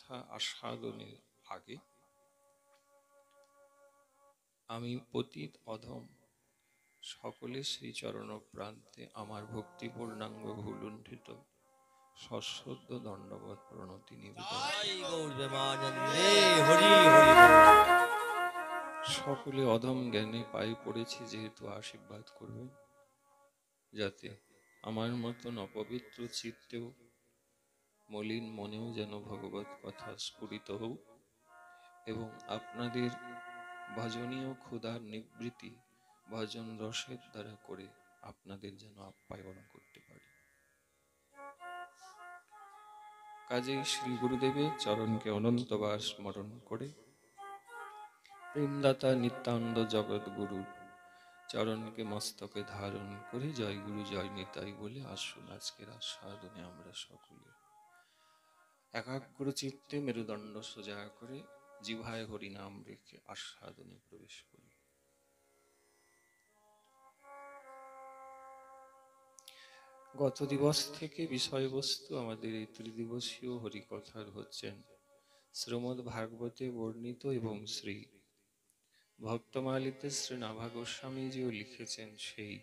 কথা আস্বাদনের আগে আমি পতিত অধম সকলে শ্রীচরণ প্রান্তে আমার ভক্তি পূর্ণাঙ্গ ভুলুণ্ঠিত সশ্রদ্ধ দণ্ডবত প্রণতি নিবেদন সকলে অধম জ্ঞানে পায়ে পড়েছি যেহেতু আশীর্বাদ করবেন যাতে আমার মতন অপবিত্র চিত্তেও মলিন মনেও যেন ভগবত কথা স্ফুরিত হোক এবং আপনাদের ভজনীয় ক্ষুধার নিবৃত্তি ভজন রসের দ্বারা করে আপনাদের যেন আপ্যায়ন করতে পারি। কাজেই শ্রী গুরুদেবের চরণকে অনন্তবার স্মরণ করে প্রেমদাতা নিত্যানন্দ জগৎ গুরুর চরণকে মস্তকে ধারণ করে জয় গুরু জয় নিতাই বলে আসুন আজকের আস্বাদনে আমরা সকলে একাগ্র চিত্তে মেরুদণ্ড সোজা করে জিহ্বায় হরিনাম রেখে আস্বাদনে প্রবেশ করি। গত দিবস থেকে বিষয়বস্তু আমাদের এই ত্রিদিবসীয় হরিকথার হচ্ছেন শ্রীমদ্ ভাগবতে বর্ণিত এবং শ্রী ভক্তমালিতে শ্রী নাভা গোস্বামীজিও লিখেছেন সেই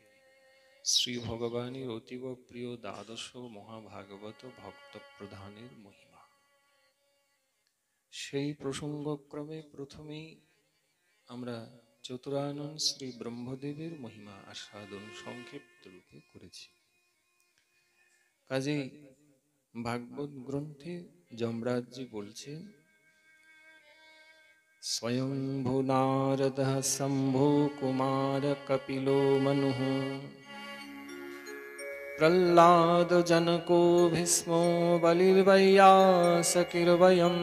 শ্রী ভগবানের অতীব প্রিয় দ্বাদশ মহাভাগবত ভক্ত প্রধানের মহিমা। সেই প্রসঙ্গক্রমে প্রথমেই আমরা চতুরানন শ্রী ব্রহ্মদেবের মহিমা আস্বাদন সংক্ষিপ্ত রূপে করেছি। কাজেই ভাগবত গ্রন্থে যমরাজজি বলছেন স্বয়ংভূ নারদঃ শম্ভু কুমার কপিলো মনুঃ প্রহ্লাদ জনকো ভীষ্মো বলির্বৈয়াসকির্বয়ম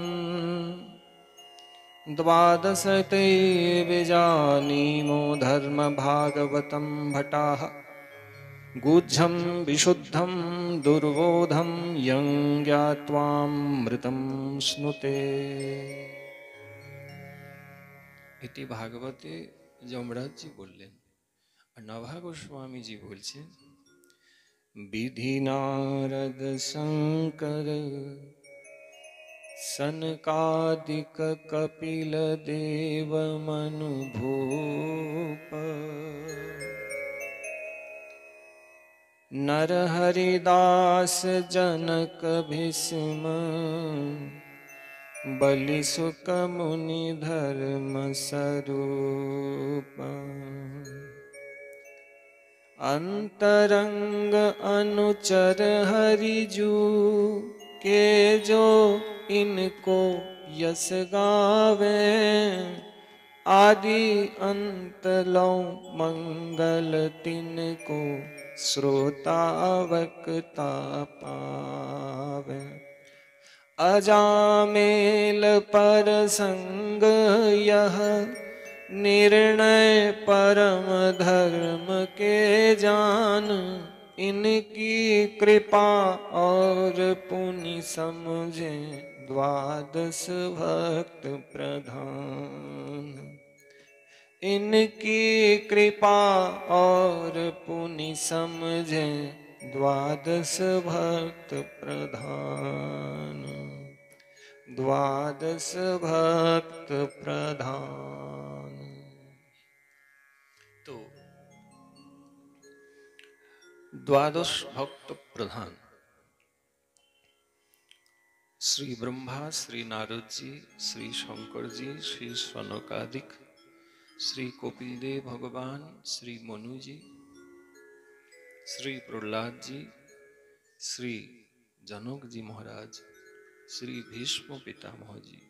দ্বাদশতে বিজানীমো ধর্ম ভাগবতম ভটাঃ গুহ্যম বিশুদ্ধম দুর্বোধম ইয়ং জ্ঞাত্বামৃতম স্নুতে। এটি ভাগবতে যমরাজজি বললেন, আর নাভা গোস্বামীজি বলছেন বিধি নারদ শঙ্কর সনকাদিক কপিল দেব মনু ভূপ नर हरिदास जनक भीष्म बलि सुक मुनि धर्म स्वरूप अंतरंग अनुचर हरिजू के जो इनको यश गावे आदि अंत लो मंगल तिनको श्रोता वक्ता पावे। अजामेल पर संग यह निर्णय परम धर्म के जान इनकी कृपा और पुनि समझे द्वादश भक्त प्रधान। इनकी कृपा और पुनि समझे द्वादश भक्त प्रधान। द्वादश भक्त प्रधान। तो द्वादश भक्त प्रधान श्री ब्रह्मा, श्री नारद जी, श्री शंकर जी, श्री सनकादिक, श्री कपिलदेव भगवान, श्री मनु जी, श्री प्रहलाद जी, श्री जनक जी महाराज, श्री भीष्म पितामह जी,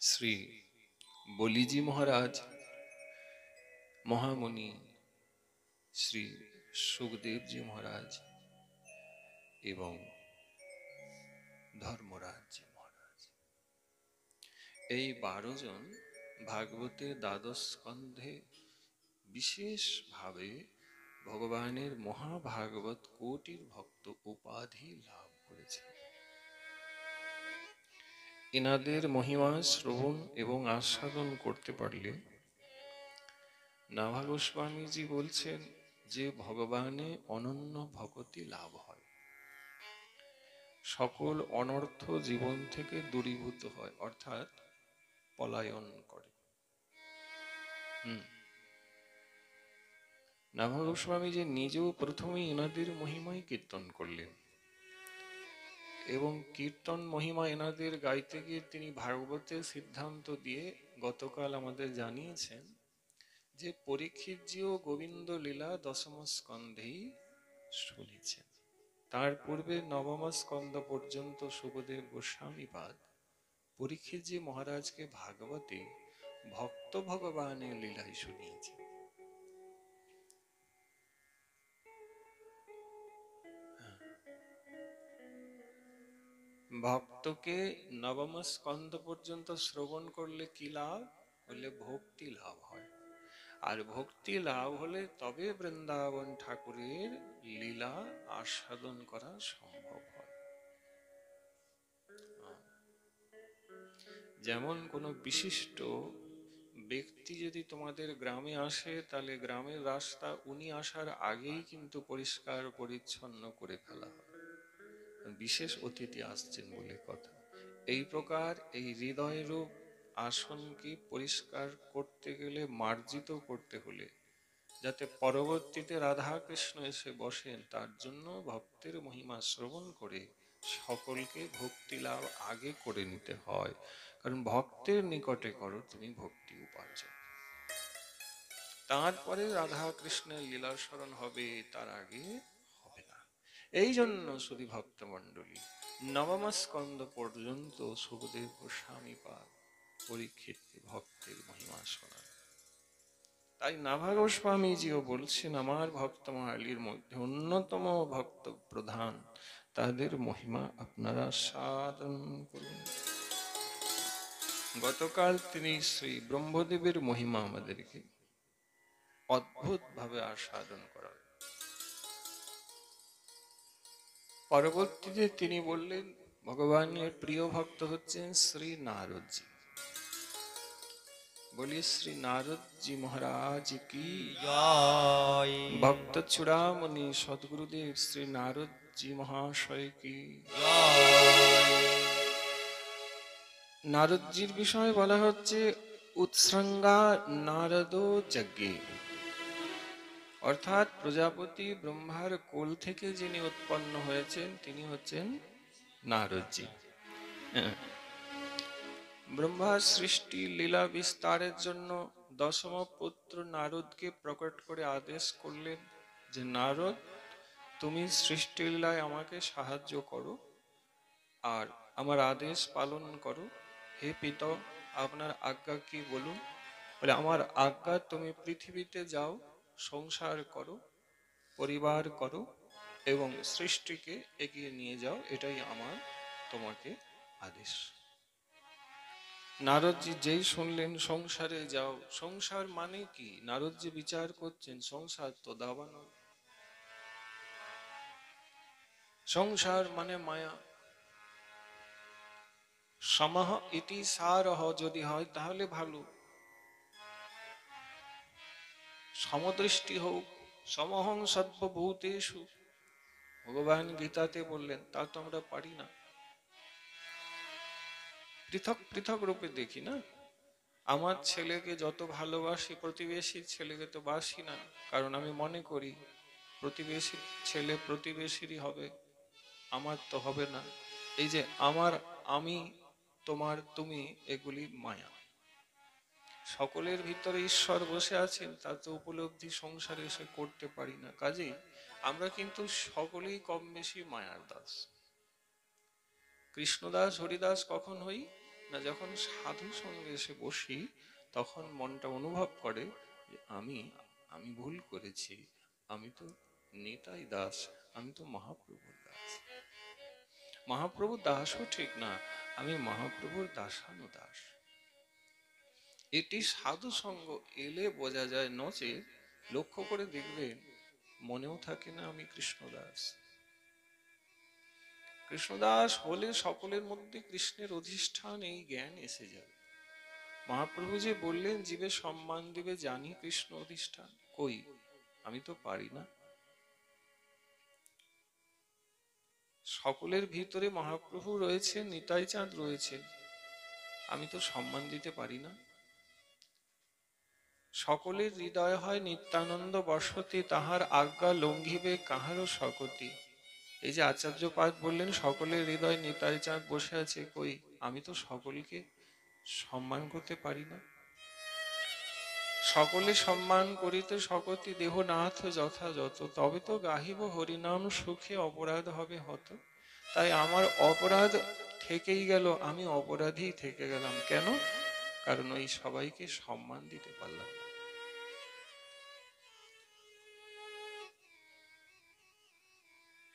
श्री बलि जी महाराज, महामुनि श्री सुखदेव जी महाराज एवं धर्मराज जी महाराज এই 12 জন ভাগবতের দ্বাদশ স্কন্ধে বিশেষ ভাবে ভগবানের মহাভাগবত কোটির ভক্ত উপাধি লাভ করেছে। ইনাদের মহিমা শ্রবণ এবং আস্বাদন করতে পারলে নাভা গোস্বামীজি বলছেন যে ভগবানে অনন্য ভক্তি লাভ হয়। সকল অনর্থ জীবন থেকে দূরীভূত হয়, অর্থাৎ পলায়ন করে। নাভা গোস্বামী যে নিজেও প্রথমেই এনাদের মহিমাই কীর্তন করলেন, এবং কীর্তন মহিমা এনাদের গাইতে গিয়ে তিনি ভাগবতের সিদ্ধান্ত দিয়ে গতকাল আমাদের জানিয়েছেন যে পরীক্ষিতজিও গোবিন্দ লীলা দশম স্কন্ধেই শুনেছেন। তার পূর্বে নবম স্কন্ধ পর্যন্ত শুভদেব গোস্বামীপাদ পরীক্ষিতজি মহারাজকে ভাগবতে ভক্ত ভগবানের লীলাই শুনিয়েছেন। ভক্তকে নবম স্কন্ধ পর্যন্ত শ্রবণ করলে কি লাভ? বলে ভক্তি লাভ হয়, আর ভক্তি লাভ হলে তবে বৃন্দাবন ঠাকুরের লীলা আস্বাদন করা সম্ভব হয়। যেমন কোন বিশিষ্ট ব্যক্তি যদি তোমাদের গ্রামে আসে, তাহলে গ্রামের রাস্তা উনি আসার আগেই কিন্তু পরিষ্কার পরিচ্ছন্ন করে ফেলা হয়, বিশেষ অতিথি আসছেন বলে কথা। এই প্রকার এই হৃদয়রূপ আসনকে পরিষ্কার করতে গেলে, মার্জিত করতে হলে, যাতে পরবর্তীতে রাধা কৃষ্ণ এসে বসেন, তার জন্য ভক্তের মহিমা শ্রবণ করে সকলকে ভক্তি লাভ আগে করে নিতে হয়। কারণ ভক্তের নিকটে করো তুমি ভক্তি উপার্জন, তারপরে রাধা কৃষ্ণের লীলা স্মরণ হবে, তার আগে হবে না। এই জন্য শুধু ভক্ত মন্ডলী নবম স্কন্ধ পর্যন্ত সুখদেব গোস্বামী পাদ পরীক্ষিত ভক্তের মহিমা শোনান। তাই নাভা গোস্বামীজিও বলছেন, আমার ভক্ত মহালীর মধ্যে অন্যতম ভক্ত প্রধান, তাদের মহিমা আপনারা সাধন করুন। গতকাল তিনি শ্রী ব্রহ্মদেবের মহিমা আমাদেরকে অদ্ভুত ভাবে আস্বাদন করান। পরবর্তীতে তিনি বললেন ভগবানের প্রিয় ভক্ত হচ্ছেন শ্রী নারদজি। বলি শ্রী নারদজি মহারাজ কি জয়। ভক্ত চূড়ামণি সদ্গুরুদেব শ্রী নারদজি মহাশয় কি জয়। নারদজির বিষয়ে বলা হচ্ছে উৎসৃঙ্গা নারদ যজ্ঞে, অর্থাৎ প্রজাপতি ব্রহ্মার কোল থেকে যিনি উৎপন্ন হয়েছেন তিনি হচ্ছেন নারদজি। ব্রহ্মা সৃষ্টি লীলা বিস্তারের জন্য দশম পুত্র নারদকে প্রকট করে আদেশ করলেন যে নারদ, তুমি সৃষ্টি লীলায় আমাকে সাহায্য করো আর আমার আদেশ পালন করো। হে পিত, আপনার আজ্ঞা কি বলুন? বলে আমার আজ্ঞা তুমি পৃথিবীতে যাও, সংসার করো, পরিবার করো এবং সৃষ্টিকে এগিয়ে নিয়ে যাও, এটাই আমার তোমাকে আদেশ। নারদজি যেই শুনলেন সংসারে যাও, সংসার মানে কি? নারদজি বিচার করছেন সংসার তো দাবানল, সংসার মানে মায়া। সমহ ইতি সারহ যদি হয় তাহলে ভালো, সমদৃষ্টি হোক, সমহং সর্বভূতেষু ভগবান গীতাতে বললেন, তা তো আমরা পারি না। পৃথক পৃথক রূপে দেখি না। আমার ছেলেকে যত ভালোবাসি, প্রতিবেশীর ছেলেকে তো বাসি না, কারণ আমি মনে করি প্রতিবেশীর ছেলে প্রতিবেশীরই হবে, আমার তো হবে না। এই যে আমার, আমি, তোমার, তুমি, এগুলি মায়া। সকলের ভিতরে ঈশ্বর বসে আছেন, তা তো উপলব্ধি সংসারে এসে করতে পারি না। কাজেই আমরা কিন্তু সকলেই কম বেশি মায়ার দাস। কৃষ্ণদাস হরিদাস কখন হই না, যখন সাধু সঙ্গে এসে বসি, তখন মনটা অনুভব করে যে আমি আমি ভুল করেছি, আমি তো নিতাই দাস, আমি তো মহাপ্রভুর দাস। মহাপ্রভুর দাসও ঠিক না, আমি মহাপ্রভুর দাসানুদাস। এটি সাধু সঙ্গ এলে বোঝা যায়, নচে লক্ষ্য করে দেখবেন মনেও থাকে না আমি কৃষ্ণদাস। কৃষ্ণদাস হলে সকলের মধ্যে কৃষ্ণের অধিষ্ঠান, এই জ্ঞান এসে যাবে। মহাপ্রভু যে বললেন জীবে সম্মান দিবে জানি কৃষ্ণ অধিষ্ঠান, কই আমি তো পারি না। সকলের ভিতরে মহাপ্রভু রয়েছে, নিতাই চাঁদ রয়েছে, আমি তো সম্মান দিতে পারি না? সকলের হৃদয় হয় নিত্যানন্দ বসতি, তাহার আজ্ঞা লঙ্ঘিবে কাহারও শকতি। এই যে আচার্য পাদ বললেন সকলের হৃদয় নিতাই চাঁদ বসে আছে, কই আমি তো সকলকে সম্মান করতে পারি না। সকলে সম্মান করিতে শকতি, দেহ নাথ যথাযথ, তবে তো গাহিব হরিনাম সুখে অপরাধ হবে হত। তাই আমার অপরাধ থেকেই গেল, আমি অপরাধী থেকে গেলাম। কেন? কারণ ওই সবাইকে সম্মান দিতে পারলাম না।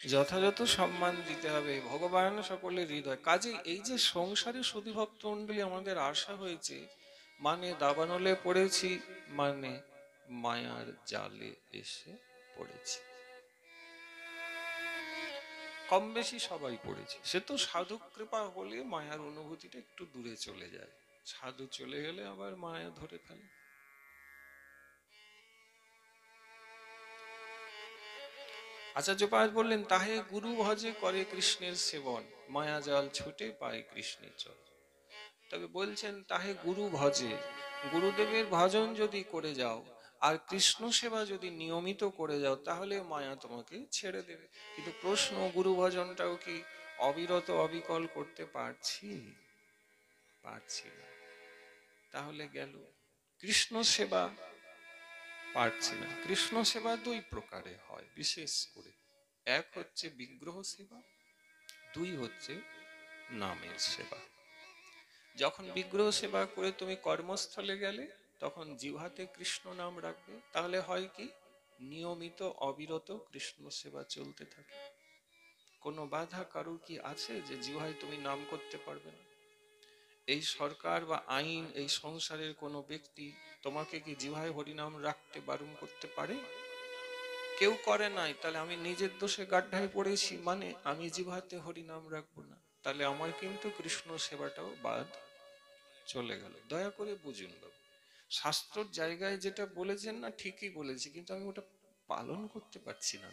যথাযথ সম্মান দিতে হবে, ভগবান সকলের হৃদয়। কাজে এই যে সংসারে সুধী ভক্ত মন্ডলী আমাদের আশা হয়েছে, মানে দাবানলে পড়েছি, মানে মায়ার জালে এসে পড়েছি। কম বেশি সবাই পড়েছে। সে তো সাধু কৃপা হলে মায়ার অনুভূতিটা একটু দূরে চলে যায়, সাধু চলে গেলে আবার মায়া ধরে ফেলে। আচার্য পাদ বললেন, তাহে গুরু ভজে করে কৃষ্ণের সেবন, মায়া জাল ছুটে পায় কৃষ্ণের চল। তবে বলছেন তাহে গুরু ভজে, গুরুদেবের ভজন যদি করে যাও আর কৃষ্ণ সেবা যদি নিয়মিত করে যাও, তাহলে মায়া তোমাকে ছেড়ে দেবে। কিন্তু প্রশ্ন, গুরু ভজনটাও কি অবিরত অবিকল করতে পারছি? পারছি না। তাহলে গেল কৃষ্ণ সেবা, পারছি না। কৃষ্ণ সেবা দুই প্রকারে হয় বিশেষ করে, এক হচ্ছে বিগ্রহ সেবা, দুই হচ্ছে নামের সেবা। যখন বিগ্রহ সেবা করে তুমি কর্মস্থলে গেলে, তখন জিহ্বাতে কৃষ্ণ নাম রাখবে, তাহলে হয় কি নিয়মিত অবিরত কৃষ্ণ সেবা চলতে থাকে। কোনো বাধা কারুর কি আছে যে জিহ্বায় তুমি নাম করতে পারবে না? এই সরকার বা আইন, এই সংসারের কোনো ব্যক্তি তোমাকে কি জিহ্বায় হরিনাম রাখতে বারণ করতে পারে? কেউ করে নাই, তাহলে আমি নিজের দোষে গাড্ডায় পড়েছি, মানে আমি জিহ্বাতে হরিনাম রাখবো না, তাহলে আমার কিন্তু কৃষ্ণ সেবাটাও বাদ চলে গেল। দয়া করে বুঝুন বাবু, শাস্ত্রর জায়গায় যেটা বলেছেন না ঠিকই বলেছে, কিন্তু আমি ওটা পালন করতে পারছি না।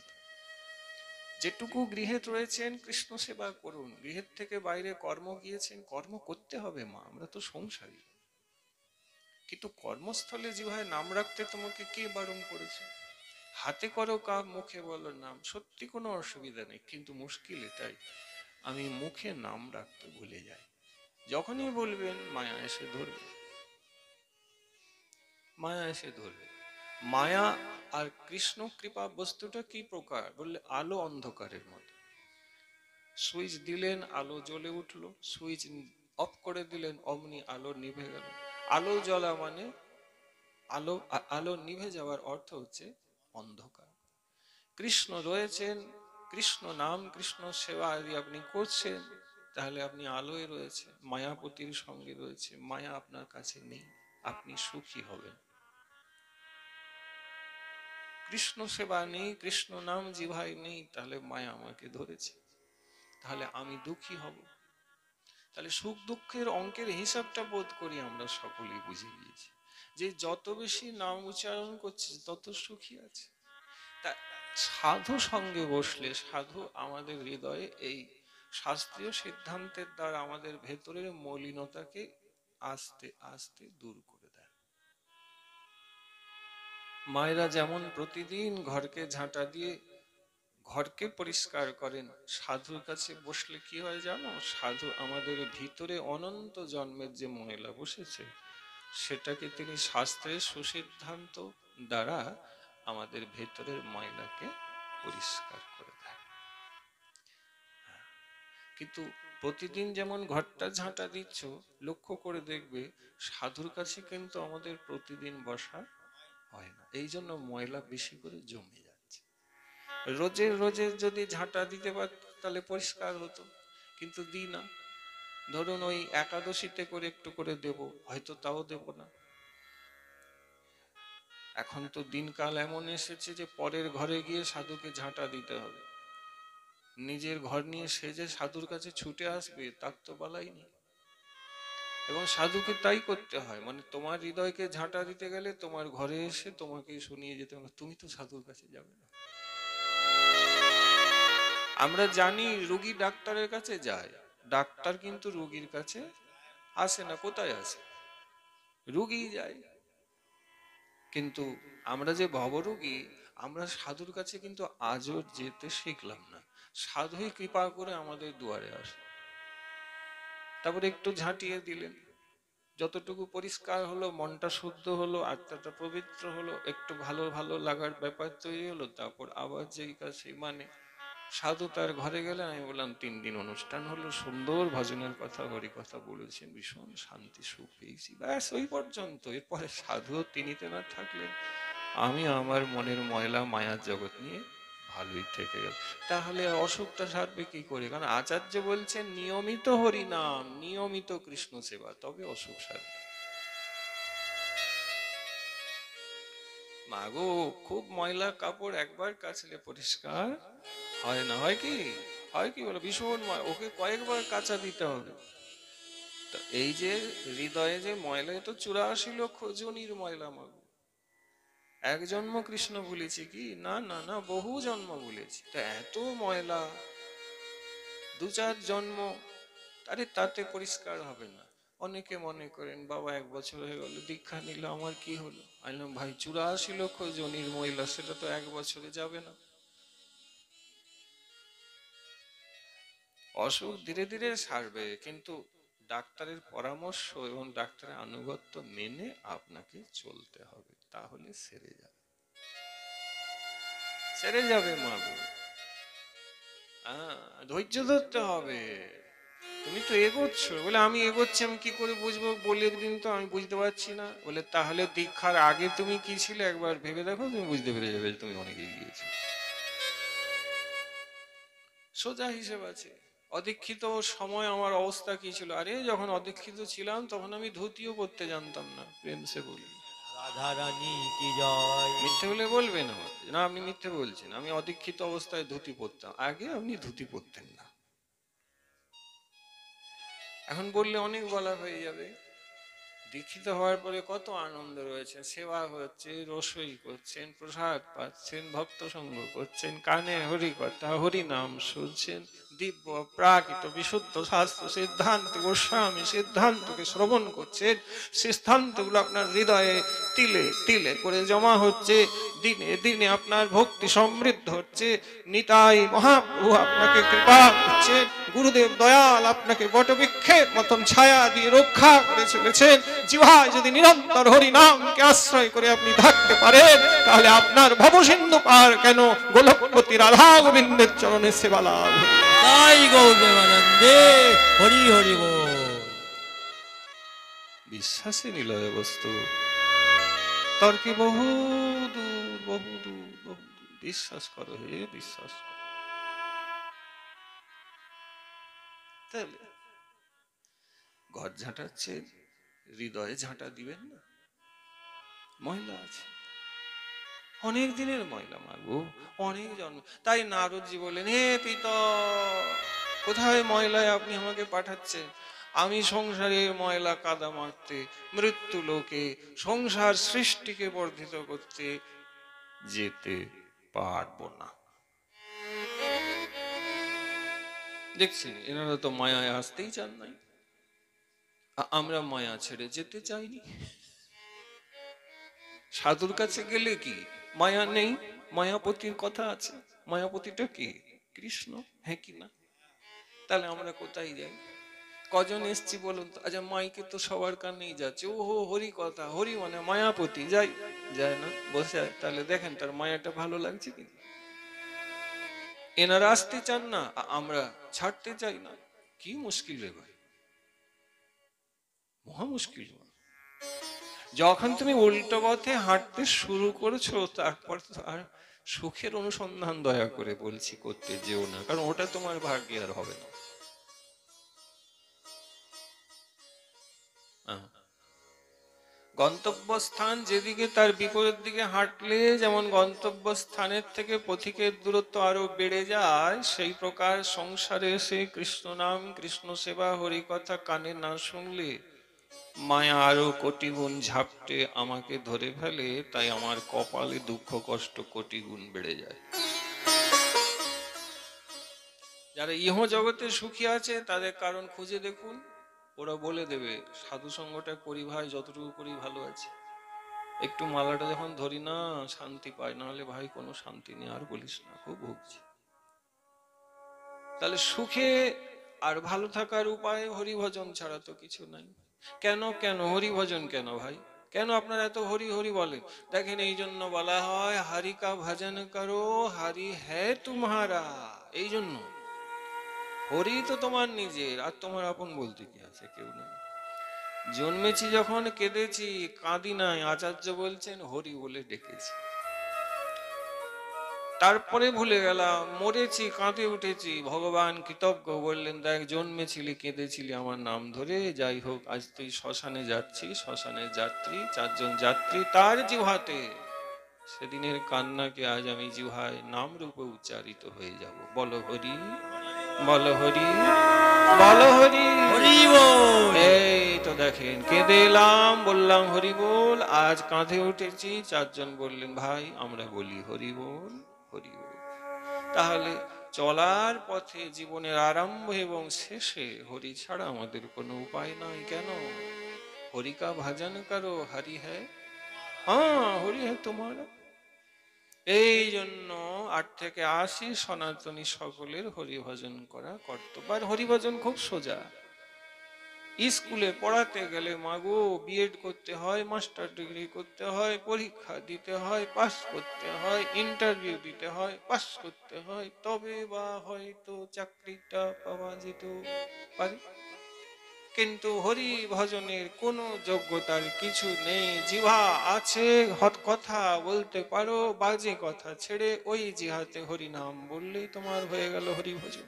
যেটুকু গৃহে রয়েছেন কৃষ্ণ সেবা করুন, গৃহের থেকে বাইরে কর্ম গিয়েছেন, কর্ম করতে হবে মা, আমরা তো সংসারী। কিন্তু কর্মস্থলে জিহ্বায় নাম রাখতে তোমাকে কে বারণ করেছে? হাতে করো কাজ, মুখে বলো নাম, সত্যি কোনো অসুবিধা নেই, কিন্তু মুশকিল এটাই আমি মুখে নাম রাখতে ভুলে যাই। যখনই বলবেন মায়া এসে ধরবে, মায়া এসে ধরবে। মায়া আর কৃষ্ণ কৃপা বস্তুটা কি প্রকার বললে, আলো অন্ধকারের মতো। সুইচ দিলেন আলো জ্বলে উঠলো, সুইচ অফ করে দিলেন অমনি আলো নিভে গেল। আলো জ্বলা মানে আলো, আলো নিভে যাওয়ার অর্থ হচ্ছে অন্ধকার। কৃষ্ণ রয়েছেন, কৃষ্ণ নাম কৃষ্ণ সেবা যদি আপনি করছেন, তাহলে আপনি আলোয় রয়েছে, মায়াপতির সঙ্গে রয়েছে, মায়া আপনার কাছে নেই, আপনি সুখী হবেন। কৃষ্ণ সেবা নেই, কৃষ্ণ নাম জিহ্বায় নেই, তাহলে মায়া আমাকে ধরেছে, তাহলে আমি দুঃখী হব। তাহলে সুখ দুঃখের অঙ্কের হিসাবটা বোধ করি আমরা সকলেই বুঝে গিয়েছি, যে যত বেশি নাম উচ্চারণ করছে তত সুখী আছে। তা সাধু সঙ্গে বসলে সাধু আমাদের হৃদয়ে এই শাস্ত্রীয় সিদ্ধান্তের দ্বারা আমাদের ভেতরের মলিনতাকে আস্তে আস্তে দূর করে দেয়। মায়েরা যেমন প্রতিদিন ঘরকে ঝাঁটা দিয়ে ঘরকে পরিষ্কার করেন, সাধুর কাছে বসলে কি হয় জানো? সাধু আমাদের ভিতরে অনন্ত জন্মের যে ময়লা বসেছে, সেটাকে তিনি শাস্ত্রের সুসিদ্ধান্ত দ্বারা আমাদের ভেতরের ময়লাকে পরিষ্কার করে দেয়। কিন্তু প্রতিদিন যেমন ঘরটা ঝাঁটা দিচ্ছ, লক্ষ্য করে দেখবে সাধুর কাছে কিন্তু আমাদের প্রতিদিন বসা হয় না, এই জন্য ময়লা বেশি করে জমে যাচ্ছে। রোজে রোজে যদি ঝাঁটা দিতে পারত তাহলে পরিষ্কার হতো, কিন্তু দিই না। ধরুন ওই একাদশীতে করে একটু করে দেব, হয়তো তাও দেব না। এখন তো দিনকাল এমন এসেছে যে পরের ঘরে গিয়ে সাধুকে ঝাঁটা দিতে হবে, নিজের ঘর নিয়ে সে যে সাধুর কাছে ছুটে আসবে তার তো বলাই নেই। এবং সাধুকে তাই করতে হয়, মানে তোমার হৃদয়কে ঝাঁটা দিতে গেলে তোমার ঘরে এসে তোমাকে শুনিয়ে যেতে হবে, তুমি তো সাধুর কাছে যাবে না। আমরা জানি রোগী ডাক্তারের কাছে যায়, ডাক্তার কিন্তু রোগীর কাছে আসে না। কোথায় আসে? রোগী যায়। কিন্তু আমরা যে ভবরোগী, আমরা সাধুর কাছে কিন্তু আজও যেতে শিখলাম না। সাধুই কৃপা করে আমাদের দুয়ারে আসে, তারপরে একটু ঝাঁটিয়ে দিলেন, যতটুকু পরিষ্কার হলো, মনটা শুদ্ধ হলো, আত্মাটা পবিত্র হলো, একটু ভালো ভালো লাগার ব্যাপার তৈরি হলো, তারপর আবার যেই কাছে মানে সাধু তার ঘরে গেলেন। আমি বললাম 3 দিন অনুষ্ঠান হলো, সুন্দর ভজনের কথা, হরি কথা বলেছেন, ভীষণ শান্তি সুখ পেয়েছি, ব্যাস ওই পর্যন্ত। এরপরে সাধু তিনি তেনা থাকলেন, আমি আমার মনের ময়লা মায়ার জগৎ নিয়ে ভালোই থেকে গেল। তাহলে অসুখটা সারবে কি করে? কারণ আচার্য বলছেন নিয়মিত হরি নাম, নিয়মিত কৃষ্ণ সেবা, তবে অসুখ সারবে। মাগো, খুব ময়লা কাপড় একবার কাচলে পরিষ্কার হয় না, হয় কি? হয় কি বলো? ভীষণ ওকে কয়েকবার কাঁচা দিতে হবে। তো এই যে হৃদয়ে যে ময়লা, এ তো 84 লক্ষ যোনির ময়লা। মাগো, এক জন্ম কৃষ্ণ ভুলেছি কি? না না না, বহু জন্ম ভুলেছি। তো এত ময়লা 2-4 জন্ম, আরে তাতে পরিষ্কার হবে না। অনেকে মনে করেন বাবা 1 বছর হয়ে গেল দীক্ষা নিল, আমার কি হলো? আইলাম ভাই, 84 লক্ষ যোনির মহিলা, সেটা তো 1 বছরে যাবে না। অসুখ ধীরে ধীরে সারবে, কিন্তু ডাক্তারের পরামর্শ এবং ডাক্তারের আনুগত্য মেনে আপনাকে চলতে হবে, তাহলে সেরে যাবে। সেরে যাবে মা গো। ধৈর্য ধরতে হবে। তুমি তো এগোচ্ছ। বলে আমি এগোচ্ছি, আমি কি করে বুঝবো? বলে দিন তো, আমি বুঝতে পারছি না। বলে তাহলে দীক্ষার আগে তুমি কি ছিলে একবার ভেবে দেখো, তুমি বুঝতে পেরে যাবে তুমি অনেক এগিয়েছো। সোজা হিসেব আছে। অদীক্ষিত সময় আমার অবস্থা কি ছিল? আরে যখন অদীক্ষিত ছিলাম তখন আমি ধুতিও পরতে জানতাম না, প্রেম সে বলি। মিথ্যে বলে বলবেন আমাকে না, আপনি মিথ্যে বলছেন। আমি অদীক্ষিত অবস্থায় ধুতি পরতাম, আগে আপনি ধুতি পরতেন না। এখন বললে অনেক বলা হয়ে যাবে। দীক্ষিত হওয়ার পরে কত আনন্দ রয়েছে, সেবা হচ্ছে, রসই করছেন, প্রসাদ পাচ্ছেন, ভক্ত সঙ্গ করছেন, কানে হরি কথা হরি নাম শুনছেন, দিব্য প্রাকৃত বিশুদ্ধ শাস্ত্র সিদ্ধান্ত গোস্বামী সিদ্ধান্তকে শ্রবণ করছেন। সিদ্ধান্তগুলো আপনার হৃদয়ে তিলে তিলে করে জমা হচ্ছে, দিনে দিনে আপনার ভক্তি সমৃদ্ধ হচ্ছে। নিতাই মহাপ্রভু আপনাকে কৃপা করছেন, গুরুদেব দয়াল আপনাকে বটবৃক্ষের মতন ছায়া দিয়ে রক্ষা করে চলেছেন। জিহ্বায় যদি নিরন্তর হরি নামকে আশ্রয় করে আপনি থাকতে পারেন, তাহলে আপনার ভবসিন্ধু পার কেন, গোলকপতি রাধা গোবিন্দের চরণে সেবা লাভ। তাই গৌরবানন্দে হরি হরি বল। বিশ্বাসে নিলয় বস্তু, তর্কে বহু দূর বহু দূর বহু দূর। বিশ্বাস করো হে, বিশ্বাস করো। তাহলে ঘর ঝাঁটাচ্ছে, হৃদয়ে ঝাঁটা দিবেন না? ময়লা আছে, অনেক দিনের ময়লা মাগো, অনেক জন্ম। তাই নারদজি বলেন, হে পিতা, কোথায় ময়লায় আপনি আমাকে পাঠাচ্ছেন? আমি সংসারের ময়লা কাদা মারতে, মৃত্যু লোকে সংসার সৃষ্টিকে বর্ধিত করতে যেতে পারবো না। দেখছেন, এনারা তো মায়ায় আসতেই চান নাই, আমরা মায়া ছেড়ে যেতে চাইনি। সাধুর কাছে গেলে কি মায়া নেই? মায়াপতির কথা আছে। মায়াপতিটা কি? কৃষ্ণ, হ্যাঁ কি না? তাহলে আমরা কোথায় যাই? কজন এসছি বলুন তো? আচ্ছা, মাইকে তো সবার কানেই যাচ্ছে, ও হো হরি কথা, হরি মানে মায়াপতি। যাই যায় না, বসে তাহলে দেখেন তার মায়াটা ভালো লাগছে কি? এনারা আসতে চান না, আমরা ছাড়তে চাই না। কি মুশকিল রে ভাই, মহা মুশকিল। যখন তুমি উল্টো পথে হাঁটতে শুরু করেছো, তারপর তো আর সুখের অনুসন্ধান দয়া করে বলছি করতে যেও না, কারণ ওটা তোমার ভাগ্যে আর হবে না। গন্তব্যস্থান যেদিকে, তার বিপরীত দিকে হাঁটলে যেমন গন্তব্যস্থানের থেকে পথিকের দূরত্ব আরো বেড়ে যায়, সেই প্রকার সংসারে এসে কৃষ্ণ নাম কৃষ্ণ সেবা হরি কথা কানে না শুনলে মায়া আরো কোটি গুণ ঝাপটে আমাকে ধরে ফেলে। তাই আমার কপালে দুঃখ কষ্ট কোটি গুণ বেড়ে যায়। যারা ইহ জগতে সুখী আছে তাদের কারণ খুঁজে দেখুন, ওরা বলে দেবে সাধু সঙ্গটা করি ভাই, যতটুকু করি ভালো আছে, একটু মালাটা যখন ধরি না শান্তি পাই, না হলে ভাই কোনো শান্তি নেই, আর বলিস না, খুব ভুগছি। তাহলে সুখে আর ভালো থাকার উপায় হরিভজন ছাড়া তো কিছু নাই। কেন কেন হরিভজন কেন ভাই, কেন আপনারা এত হরি হরি বলেন? দেখেন, এই জন্য বলা হয় হরি কা ভজন করো, হরি হ্যায় তুমহারা। এই জন্য হরি তো তোমার নিজের, আর তোমার আপন বলতে কি আছে? কেউ নেই। জন্মেছি যখন কেঁদেছি, কাঁদি নাই, আচার্য বলছেন হরি বলে ডেকেছি। তারপরে ভুলে গেলাম, মরেছি কাঁদে উঠেছি, ভগবান কৃতজ্ঞ, বললেন দেখ জন্মেছিলি কেঁদেছিলি আমার নাম ধরে, যাই হোক আজ তুই শ্মশানে যাচ্ছি, শ্মশানের যাত্রী, 4 জন যাত্রী তার জিহ্বাতে সেদিনের কান্নাকে আজ আমি জিহ্বায় নাম রূপে উচ্চারিত হয়ে যাব। বলো হরি, বলো হরি, বলো হরি। হরি বল। এই তো দেখেন, কেঁদে এলাম, বললাম হরি বল, আজ কাঁধে উঠেছি, 4 জন বললেন ভাই আমরা বলি হরি বল, হরি বল। তাহলে চলার পথে জীবনের আরম্ভ এবং শেষে হরি ছাড়া আমাদের কোনো উপায় নাই। কেন? হরি কা ভজন করো, হরি হ্যায়, হ্যাঁ হরি হ্যায় তোমারা। এই জন্য 8 থেকে 80 সনাতনী সকলের হরিভজন করা কর্তব্য। আর হরিভজন খুব সোজা। স্কুলে পড়াতে গেলে মাগো বিএড করতে হয়, মাস্টার ডিগ্রি করতে হয়, পরীক্ষা দিতে হয়, পাস করতে হয়, ইন্টারভিউ দিতে হয়, পাস করতে হয়, তবে বা হয়তো চাকরিটা পাওয়া যেত পারে। কিন্তু হরি ভজনের কোনো যোগ্যতার কিছু নেই। জিহ্বা আছে, কথা বলতে পারো, বাজে কথা ছেড়ে ওই জিহাতে হরি নাম বললেই তোমার হয়ে গেল হরি ভজন।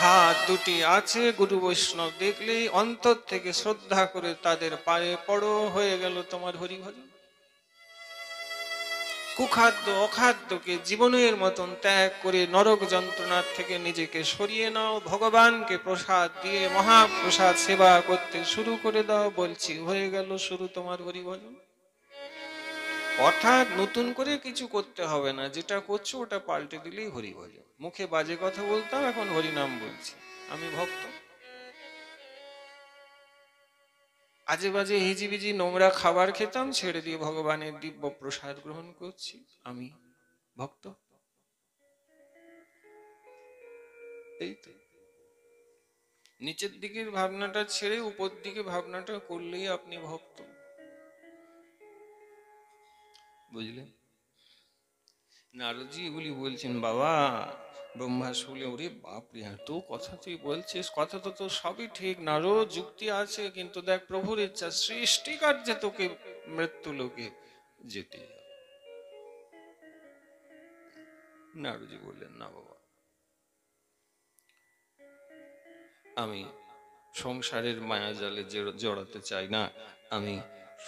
হাত দুটি আছে, গুরু বৈষ্ণব দেখলেই অন্তর থেকে শ্রদ্ধা করে তাদের পায়ে পড়ো, হয়ে গেল তোমার হরি ভজন। কুখাদ্য অখাদ্যকে জীবনের মতন ত্যাগ করে নরক যন্ত্রণার থেকে নিজেকে সরিয়ে নাও, ভগবানকে প্রসাদ দিয়ে মহাপ্রসাদ সেবা করতে শুরু করে দাও, বলছি হয়ে গেল শুরু তোমার হরিভজন। অর্থাৎ নতুন করে কিছু করতে হবে না, যেটা করছো ওটা পাল্টে দিলেই হরিভজন। মুখে বাজে কথা বলতাম, এখন হরিনাম বলছি। আমি ভক্ত। আজে বাজে হিজিবিজি নোংরা খাবার খেতাম, ছেড়ে দিয়ে ভগবানের দিব্য প্রসাদ গ্রহণ করছি। আমি ভক্ত। এই তো, নিচের দিকের ভাবনাটা ছেড়ে উপর দিকে ভাবনাটা করলেই আপনি ভক্ত। বুঝলেন? নারদজি এগুলি বলছেন, বাবা ব্রহ্মা শুনলে ওরে বাপরে, এত কথা তুই বলছিস, কথা তো তোর সবই ঠিক, নারদ যুক্তি আছে, কিন্তু দেখ প্রভুর ইচ্ছা, সৃষ্টি কার্যে তোকে মৃত্যু লোকে যেতে হবে। নারদজি বললেন না বাবা, আমি সংসারের মায়াজালে জড়াতে চাই না, আমি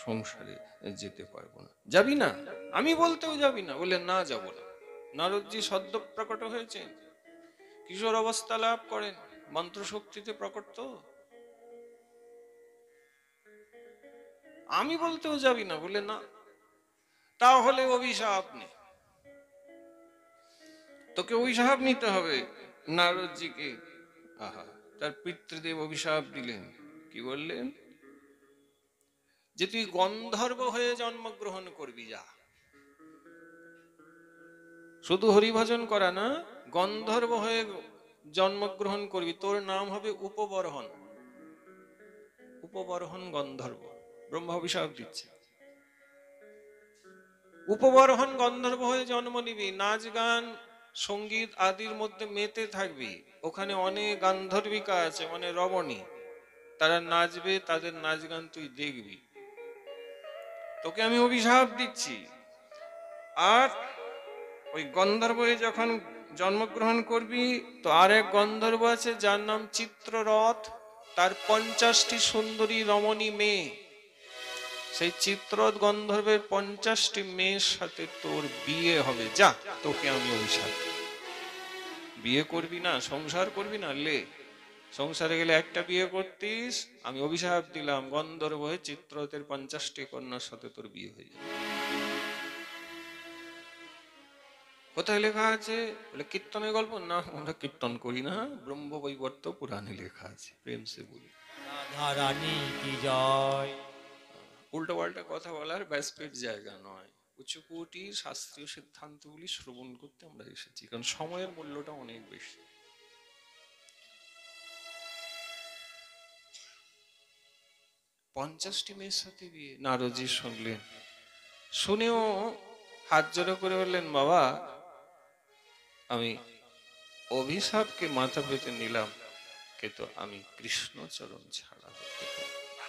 সংসারে যেতে পারবো না। যাবি না? আমি বলতেও যাবি না? বললেন না যাব না। নারদজি সদ্য প্রকট হয়েছেন, কিশোর অবস্থা লাভ করেন, মন্ত্র শক্তিতে প্রকট। তো আমি বলতেও যাবি না? বলে না। তাহলে অভিশাপ নে, তোকে অভিশাপ নিতে হবে। নারদজিকে আহা, তার পিতৃদেব অভিশাপ দিলেন। কি বললেন? যে তুই গন্ধর্ব হয়ে জন্মগ্রহণ করবি, যা। শুধু হরিভজন করা না, গন্ধর্ব হয়ে জন্মগ্রহণ করবি, তোর নাম হবে উপবরহন। উপবরহন গন্ধর্ব, ব্রহ্মা অভিশাপ দিচ্ছে। উপবরহন গন্ধর্ব হয়ে জন্ম নিবি, নাচ গান সঙ্গীত আদির মধ্যে মেতে থাকবি। ওখানে অনেক গান্ধর্বিকা আছে, মানে রমণী, তারা নাচবে, তাদের নাচ গান তুই দেখবি। তোকে আমি অভিশাপ দিচ্ছি। আর ওই গন্ধর্ব হয়ে যখন জন্মগ্রহণ করবি, তো আর এক গন্ধর্ব আছে যার নাম চিত্ররথ, তার 50টি সুন্দরী রমণী মেয়ে। সেই চিত্ররথ গন্ধর্বের 50টি মেয়ের সাথে তোর বিয়ে হবে, যা, তোকে আমি অভিশাপ। বিয়ে করবি না, সংসার করবি না, লে, সংসারে গেলে একটা বিয়ে করতিস, আমি অভিশাপ দিলাম গন্ধর্ব হয়ে চিত্ররথের 50টি কন্যার সাথে তোর বিয়ে হয়ে যাবে। কোথায় লেখা আছে? বলে কীর্তনের গল্প না, আমরা কীর্তন করি না, ব্রহ্মবৈবর্ত পুরাণে লেখা আছে। প্রেম সে বলি রাধা রানী কি জয়। উল্টো পাল্টা কথা বলার ব্যাসপেট জায়গা নয়, উচ্চকোটির শাস্ত্রীয় সিদ্ধান্তগুলি শ্রবণ করতে আমরা এসেছি, কারণ সময়ের মূল্যটা অনেক বেশি। 50টি মেয়ের সাথে বিয়ে। নারদজি শুনলেন, শুনেও হাত জোড়ো করে বললেন, বাবা আমি অভিশাপকে মাথা পেতে নিলাম, কিন্তু আমি কৃষ্ণচরণ ছাড়া হতে পারি না।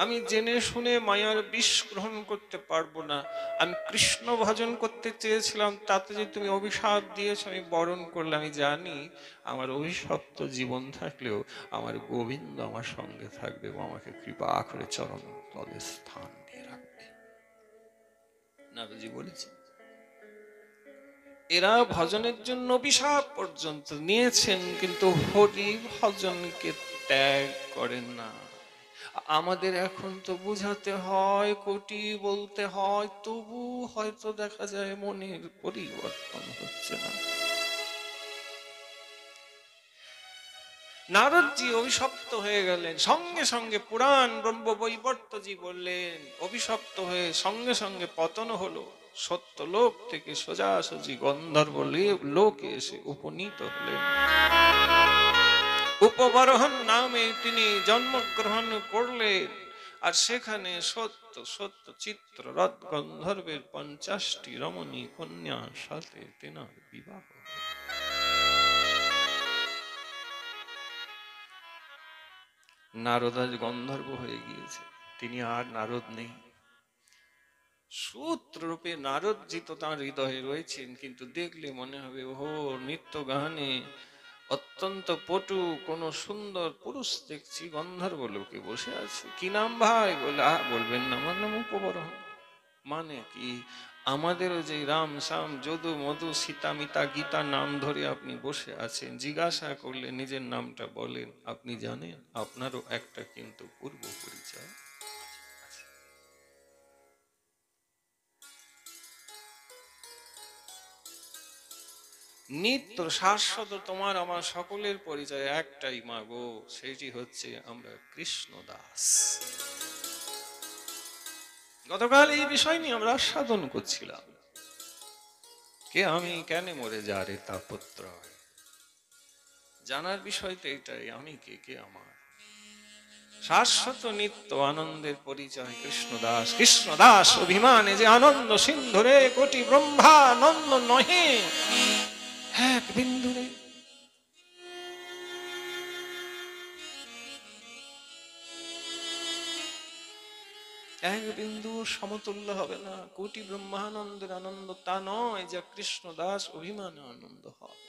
আমি জেনে শুনে মায়ার বিষ গ্রহণ করতে পারবো না। আমি কৃষ্ণ ভজন করতে চেয়েছিলাম, তাতে যে তুমি অভিশাপ দিয়েছ আমি বরণ করলাম। আমি জানি আমার অভিশপ্ত জীবন থাকলেও আমার গোবিন্দ আমার সঙ্গে থাকবে এবং আমাকে কৃপা করে চরণ তলে স্থান দিয়ে রাখবে। নারদজি বলেছেন, এরা ভজনের জন্য অভিশাপ পর্যন্ত নিয়েছেন, কিন্তু হরি ভজনকে ত্যাগ করেন না। আমাদের এখন তো বুঝাতে হয়, কোটি বলতে হয়, তবু হয়তো দেখা যায় মনের পরিবর্তন হচ্ছে না। নারদজি অভিশপ্ত হয়ে গেলেন, সঙ্গে সঙ্গে পুরাণ ব্রহ্মবৈবর্তজি বললেন, অভিশপ্ত হয়ে সঙ্গে সঙ্গে পতন হলো, সত্য লোক থেকে সোজাসুজি গন্ধর্ব লোকে এসে উপনীত হলেন। উপবরহন নামে তিনি জন্মগ্রহণ করলেন, আর সেখানে সত্য সত্য চিত্ররথ গন্ধর্বের 50টি রমণী কন্যার সাথে তেনার বিবাহ। নারদ আজ গন্ধর্ব হয়ে গিয়েছে, তিনি আর নারদ নেই। সূত্র রূপে নারদজি তো তাঁর হৃদয়ে রয়েছেন, কিন্তু দেখলে মনে হবে ওহো নিত্য গানে অত্যন্ত পটু কোন সুন্দর পুরুষ দেখছি গন্ধর্ব লোকে বসে আছে। কি নাম ভাই? বলে বলবেন না, আমার নাম উপবরহন। মানে কি, আমাদেরও যে রাম শ্যাম যদু মধু সীতা মিতা গীতা নাম ধরে আপনি বসে আছেন, জিজ্ঞাসা করলে নিজের নামটা বলেন, আপনি জানেন আপনারও একটা কিন্তু পূর্ব পরিচয় আছে। নিত্য শাশ্বত তোমার আমার সকলের পরিচয় একটাই মা গো, সেটি হচ্ছে আমরা কৃষ্ণ দাস। গতকাল এই বিষয় নিয়ে আমরা সাধন করছিলাম, কে আমি কেন মরে যা রে তাপত্র। জানার বিষয় তো এটাই, আমি কে, কে আমার। শাশ্বত নিত্য আনন্দের পরিচয় কৃষ্ণ দাস। কৃষ্ণ দাস অভিমানে যে আনন্দ সিন্ধুরে কোটি ব্রহ্মানন্দ নহে এক বিন্দুরে। এক বিন্দু সমতুল্য হবে না। কোটি ব্রহ্মানন্দের আনন্দ তা নয় যা কৃষ্ণ দাস অভিমানে আনন্দ হয়।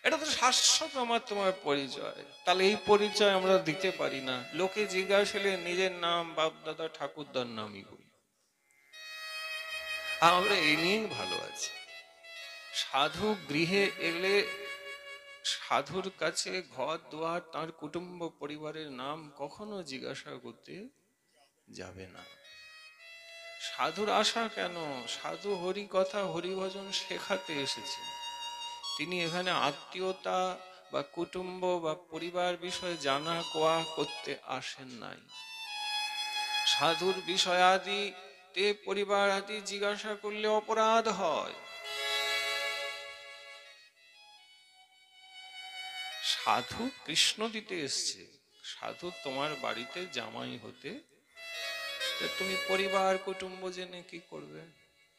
এটা তো শাশ্বত আমার তোমার পরিচয়। তাহলে এই পরিচয় আমরা দিতে পারি না। লোকে জিজ্ঞাসা হলে নিজের নাম বাপদাদা ঠাকুরদার নামই বলি। আমরা এই নিয়ে ভালো আছি। সাধু গৃহে এলে সাধুর কাছে ঘর দুয়ার তার কুটুম্ব পরিবারের নাম কখনো জিজ্ঞাসা করতে যাবে না। সাধুর আশা কেন? সাধু হরি কথা হরিভজন শেখাতে এসেছে। তিনি এখানে আত্মীয়তা বা কুটুম্ব বা পরিবার বিষয়ে জানা কোয়া করতে আসেন নাই। সাধুর বিষয়াদি তে পরিবার আদি জিজ্ঞাসা করলে অপরাধ হয়। সাধু কৃষ্ণ দিতে এসছে, সাধু তোমার বাড়িতে জামাই হতে, তুমি পরিবার কুটুম্ব জেনে কি করবে?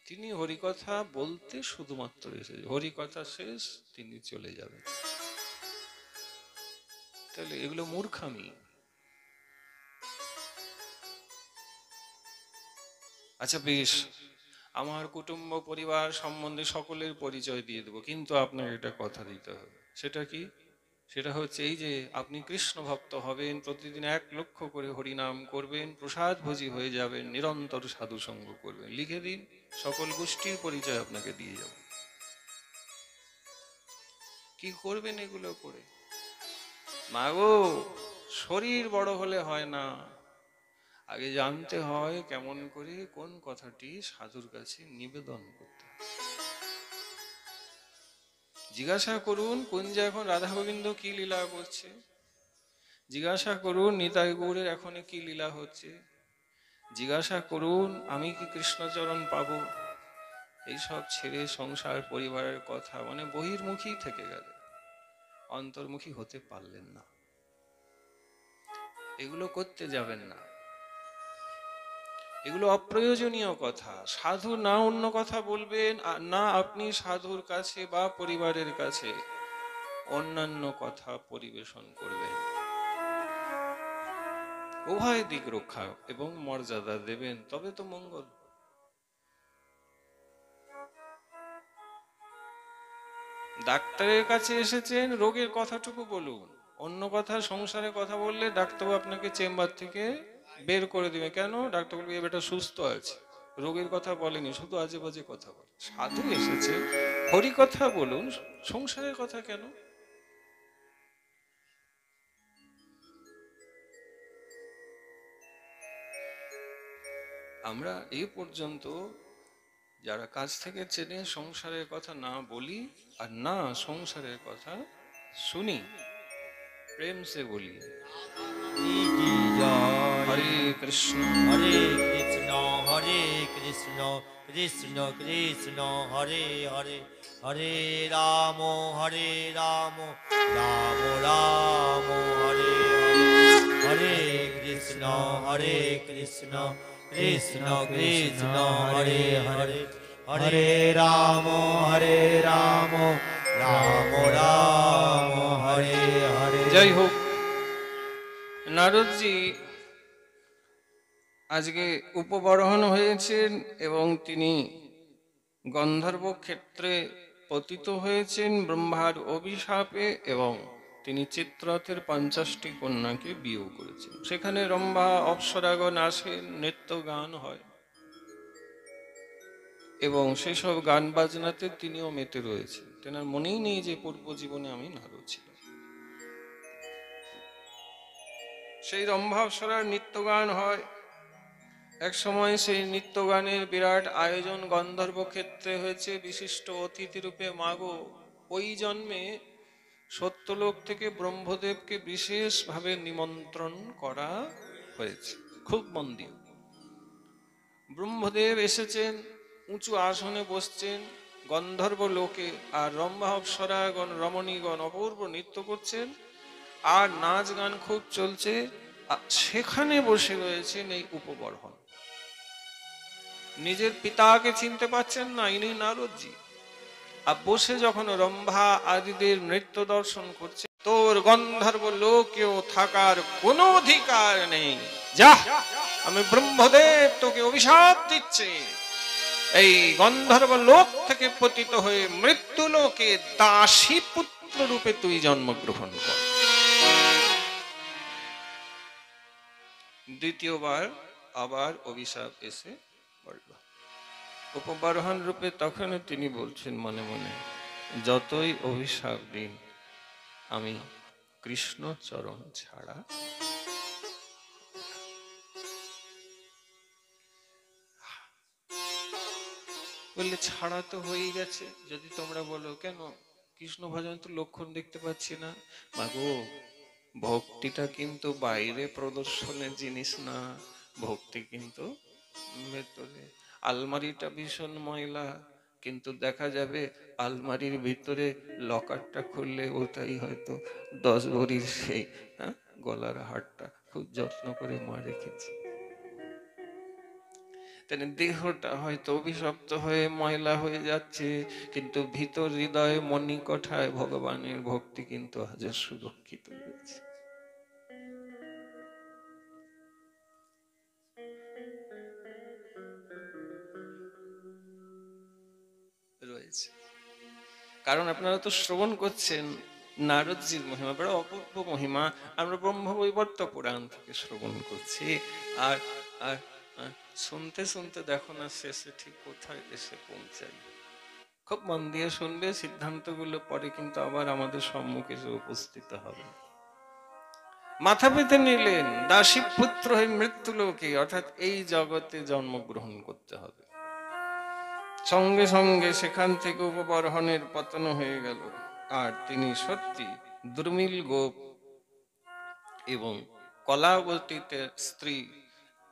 তিনি হরিকথা বলতে শুধুমাত্র এসেছে, হরিকথা শেষ তিনি চলে যাবেন। তাহলে এগুলো মূর্খামি। আচ্ছা বেশ, আমার কুটুম্ব পরিবার সম্বন্ধে সকলের পরিচয় দিয়ে দেবো, কিন্তু আপনাকে এটা কথা দিতে হবে। সেটা কি? সেটা হচ্ছে এই যে আপনি কৃষ্ণ ভক্ত হবেন, প্রতিদিন 1 লক্ষ করে হরিনাম করবেন, প্রসাদ ভোজী হয়ে যাবেন, নিরন্তর সাধু সঙ্গ করবেন। লিখে দিন, সকল গোষ্ঠীর পরিচয় আপনাকে দিয়ে যাব। কি করবেন এগুলো করে? মাগো, শরীর বড় হলে হয় না, আগে জানতে হয় কেমন করে কোন কথাটি সাধুর কাছে নিবেদন করতে হয়। জিজ্ঞাসা করুন কুঞ্জে এখন রাধা গোবিন্দ কি লীলা করছে, জিজ্ঞাসা করুন নিতাই গৌরের এখন কি লীলা হচ্ছে, জিজ্ঞাসা করুন আমি কি কৃষ্ণচরণ পাবো। এইসব ছেড়ে সংসার পরিবারের কথা মানে বহির্মুখী থেকে গেলে, অন্তর্মুখী হতে পারলেন না। এগুলো করতে যাবেন না, এগুলো অপ্রয়োজনীয় কথা। সাধু না অন্য কথা বলবেন, আর না আপনি সাধুর কাছে বা পরিবারের কাছে অন্যান্য কথা পরিবেশন করবেন। উভয় দিক রক্ষা এবং মর্যাদা দেবেন, তবে তো মঙ্গল। ডাক্তারের কাছে এসেছেন, রোগের কথাটুকু বলুন। অন্য কথা সংসারের কথা বললে ডাক্তারবাবু আপনাকে চেম্বার থেকে বের করে দিবে। কেন? ডাক্তার বলবে এ বেটা সুস্থ আছে, রোগের কথা বলেনি, শুধু আজে বাজে কথা বলে। সাধু এসেছে, হরি কথা বলুন, সংসারের কথা কেন? আমরা এই পর্যন্ত যারা কাছ থেকে চেনে সংসারের কথা না বলি আর না সংসারের কথা শুনি, প্রেম সে বলি। কি জয়। হরে কৃষ্ণ হরে কৃষ্ণ হরে কৃষ্ণ কৃষ্ণ কৃষ্ণ হরে হরে, হরে রাম রাম রাম হরে হরে, হরে কৃষ্ণ কৃষ্ণ কৃষ্ণ হরে হরে, হরে রাম রাম রাম হরে হরে। যাই হোক, নারদজি আজকে উপবরহণ হয়েছেন এবং তিনি গন্ধর্ব ক্ষেত্রে পতিত হয়েছেন ব্রহ্মার অভিশাপে, এবং তিনি চিত্ররথের 50টি কন্যাকে বিয়ে করেছেন। সেখানে রম্ভা অপ্সরাগণ আসেন, নৃত্য গান হয় এবং সেসব গান বাজনাতে তিনিও মেতে রয়েছেন। তেনার মনেই নেই যে পূর্ব জীবনে আমি নারদ ছিলাম। সেই রম্ভা অপ্সরার নৃত্য গান হয়। এক সময় সেই নৃত্য গানের বিরাট আয়োজন গন্ধর্ব ক্ষেত্রে হয়েছে। বিশিষ্ট অতিথি রূপে মাগো ওই জন্মে সত্যলোক থেকে ব্রহ্মদেবকে বিশেষভাবে নিমন্ত্রণ করা হয়েছে। খুব মন দিয়ে ব্রহ্মদেব এসেছেন, উঁচু আসনে বসছেন গন্ধর্ব লোকে, আর রম্ভা অপ্সরাগণ রমণীগণ অপূর্ব নৃত্য করছেন, আর নাচ গান খুব চলছে। সেখানে বসে রয়েছেন এই উপবর্হণ। নিজের পিতাকে চিনতে পাচ্ছেন না, ইনি নারদজি। আর বসে যখন রম্ভা আদিদের নৃত্য দর্শন করছে, তোর গন্ধর্ব লোকেও থাকার কোনো অধিকার নেই, যা, আমি ব্রহ্মদেব তোকে অভিশাপ দিচ্ছে, এই গন্ধর্ব লোক থেকে পতিত হয়ে মৃত্যু লোকে দাসী পুত্র রূপে তুই জন্মগ্রহণ কর। দ্বিতীয়বার আবার অভিশাপ এসে পড়ল। উপবরহণ রূপে তখন তিনি বলছেন মনে মনে, যতই অভিশাপ দিন আমি কৃষ্ণ চরণ ছাড়া। বললে ছাড়া তো হয়ে গেছে, যদি তোমরা বলো কেন কৃষ্ণ ভজন তো লক্ষণ দেখতে পাচ্ছি না। মাগো, ভক্তিটা কিন্তু বাইরে প্রদর্শনের জিনিস না, ভক্তি কিন্তু ভেতরে। আলমারিটা ভীষণ ময়লা, কিন্তু দেখা যাবে আলমারির ভিতরে লকারটা খুললে ওটাই হয়তো 10 ভরির সেই গলার হারটা খুব যত্ন করে মা রেখেছে। দেহটা হয়তো অভিশপ্ত হয়ে ময়লা হয়ে যাচ্ছে, কিন্তু ভিতর হৃদয়ে মণিকঠায় ভগবানের ভক্তি কিন্তু আজ সুরক্ষিত রয়েছে। রয়েছে কারণ আপনারা তো শ্রবণ করছেন নারদজির মহিমা, বড় অপূর্ব মহিমা। আমরা ব্রহ্মবৈবর্ত পুরাণ থেকে শ্রবণ করছি, আর আর শুনতে শুনতে দেখো না শেষে ঠিক কোথায় এসে পৌঁছাই। খুব মন দিয়ে শুনবে, সিদ্ধান্তগুলো পরে কিন্তু আবার আমাদের সম্মুখে এসে উপস্থিত হবে। মাথা পেতে নিলেন, দাসী পুত্র হয়ে মৃত্যু লোকে অর্থাৎ এই জগতে জন্মগ্রহণ করতে হবে। সঙ্গে সঙ্গে সেখান থেকে উপবর্হনের পতন হয়ে গেল। আর তিনি সত্যি দুর্মিল গোপ এবং কলাবতীতে স্ত্রী,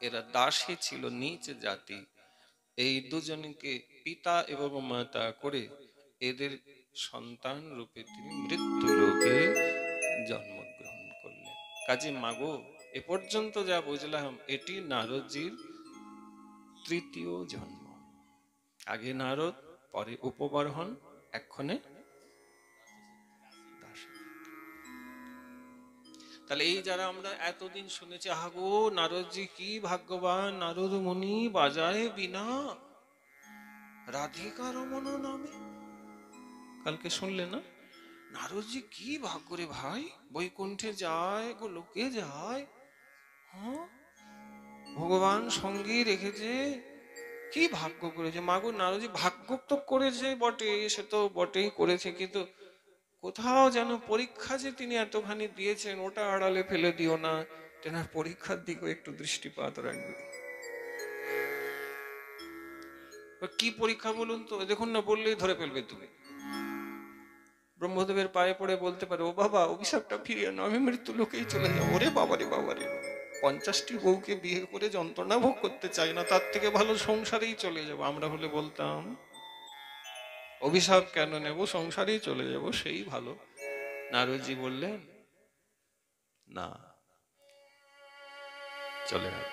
এরা দাসী ছিল, নীচ জাতি। এই দুজনকে পিতা এবং মাতা করে এদের সন্তান রূপে তিনি মৃত্যু লোকে জন্মগ্রহণ করলেন। কাজে মাগো, এ পর্যন্ত যা বুঝলাম এটি নারদজির তৃতীয় জন্ম। আগে নারদ, পরে উপবর্হন, এক্ষণে দাসী। তাহলে এই যারা আমরা এতদিন শুনেছি, আহাগো নারদজি কি ভাগ্যবান, নারদ মুনি বাজায় বিনা রাধিকা রমন নামে, কালকে শুনলে না? নারদজি কি ভাগ্য রে ভাই, বৈকুণ্ঠে যায়, গোলোকে যায়, হ্যাঁ, ভগবান সঙ্গী রেখেছে, কি ভাগ্য করেছে। মাগো নারদজি ভাগ্য তো করেছে বটে, সে তো বটেই করেছে, কিন্তু কোথাও যেন পরীক্ষা যে তিনি এতখানি দিয়েছেন ওটা আড়ালে ফেলে দিও না, তেনার পরীক্ষার দিকেও একটু দৃষ্টিপাত রাখবে। কি পরীক্ষা বলুন তো? দেখুন না, বললেই ধরে ফেলবে তুমি। ব্রহ্মদেবের পায়ে পড়ে বলতে পারে, ও বাবা অভিশাপটা ফিরিয়ে আনো, আমি মৃত্যু লোকেই চলে যাবো। ওরে বাবারে বাবারে, 50টি বউকে বিয়ে করে যন্ত্রণা ভোগ করতে চাই না, তার থেকে ভালো সংসারেই চলে যাব। আমরা হলে বলতাম অভিশাপ কেন নেব, সংসারেই চলে যাব, সেই ভালো। নারদজি বললেন না, চলে যাবে।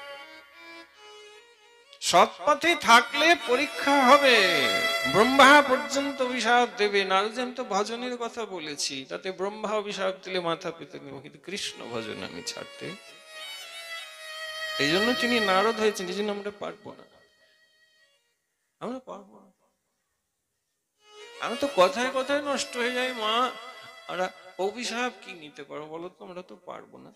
সৎ পথে থাকলে পরীক্ষা হবে, ব্রহ্মা পর্যন্ত অভিশাপ দেবে। নারদজি তো ভজনের কথা বলেছি, তাতে ব্রহ্মা অভিশাপ দিলে মাথা পেতে নেব, কিন্তু কৃষ্ণ ভজন আমি ছাড়তে, এই জন্য তিনি নারদ হয়েছেন। এই জন্য আমরা পারবো না, আমরা পারবো না। আমি তো কথায় কথায় নষ্ট হয়ে যাই মা, আমরা অভিশাপ কি নিতে পারবো বলো তো? আমরা তো পারবো না।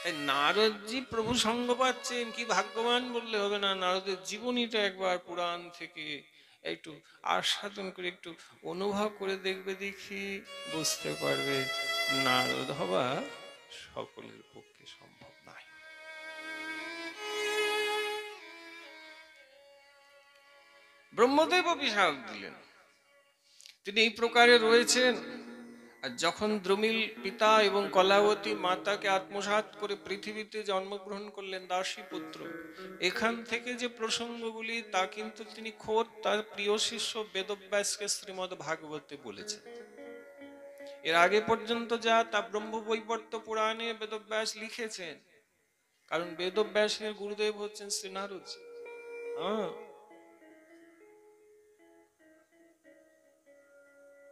তাই নারদজি প্রভু সঙ্গ পাচ্ছেন, কি ভাগ্যবান বললে হবে না। নারদের জীবনীটা একবার পুরাণ থেকে একটু আস্বাদন করে একটু অনুভব করে দেখবে, দেখি বুঝতে পারবে নারদ হওয়া সকলের পক্ষে সম্ভব নয়। ব্রহ্মদেব অভিশাপ দিলেন, তিনি এই প্রকারে রয়েছেন। আর যখন দ্রুমিল পিতা এবং কলাবতী মাতাকে আত্মসাৎ করে পৃথিবীতে জন্মগ্রহণ করলেন দাসী পুত্র, এখান থেকে যে প্রসঙ্গগুলি তা কিন্তু তিনি খোদ তার প্রিয় শিষ্য বেদব্যাসকে শ্রীমদ্ ভাগবতে বলেছেন। এর আগে পর্যন্ত যা তা ব্রহ্মবৈবর্ত পুরাণে বেদব্যাস লিখেছেন, কারণ বেদব্যাসের গুরুদেব হচ্ছেন শ্রী নারদ।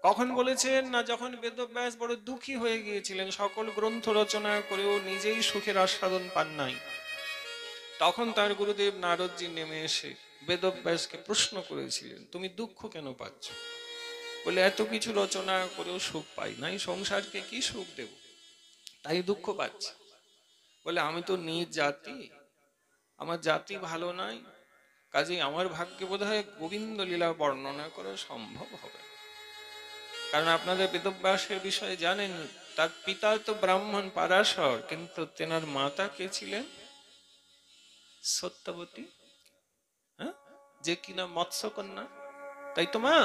কখন বলেছেন না, যখন বেদব্যাস বড় দুঃখী হয়ে গিয়েছিলেন, সকল গ্রন্থ রচনা করেও নিজেই সুখের আস্বাদন পান নাই, তখন তার গুরুদেব নারদজি নেমে এসে বেদব্যাসকে প্রশ্ন করেছিলেন, তুমি দুঃখ কেন পাচ্ছ? বলে, এত কিছু রচনা করেও সুখ পাই নাই, সংসারকে কি সুখ দেব, তাই দুঃখ পাচ্ছি। বলে, আমি তো নিজ জাতি, আমার জাতি ভালো নাই, কাজেই আমার ভাগ্যে বোধহয় গোবিন্দ লীলা বর্ণনা করা সম্ভব হবে। কারণ আপনাদের বেদব্যাসের বিষয়ে জানেন, তার পিতা তো ব্রাহ্মণ পারাশর, কিন্তু তেনার মাতা কে ছিলেন? সত্যবতী, হ্যাঁ, যে কিনা মৎস্যকন্যা, তাই তো মা?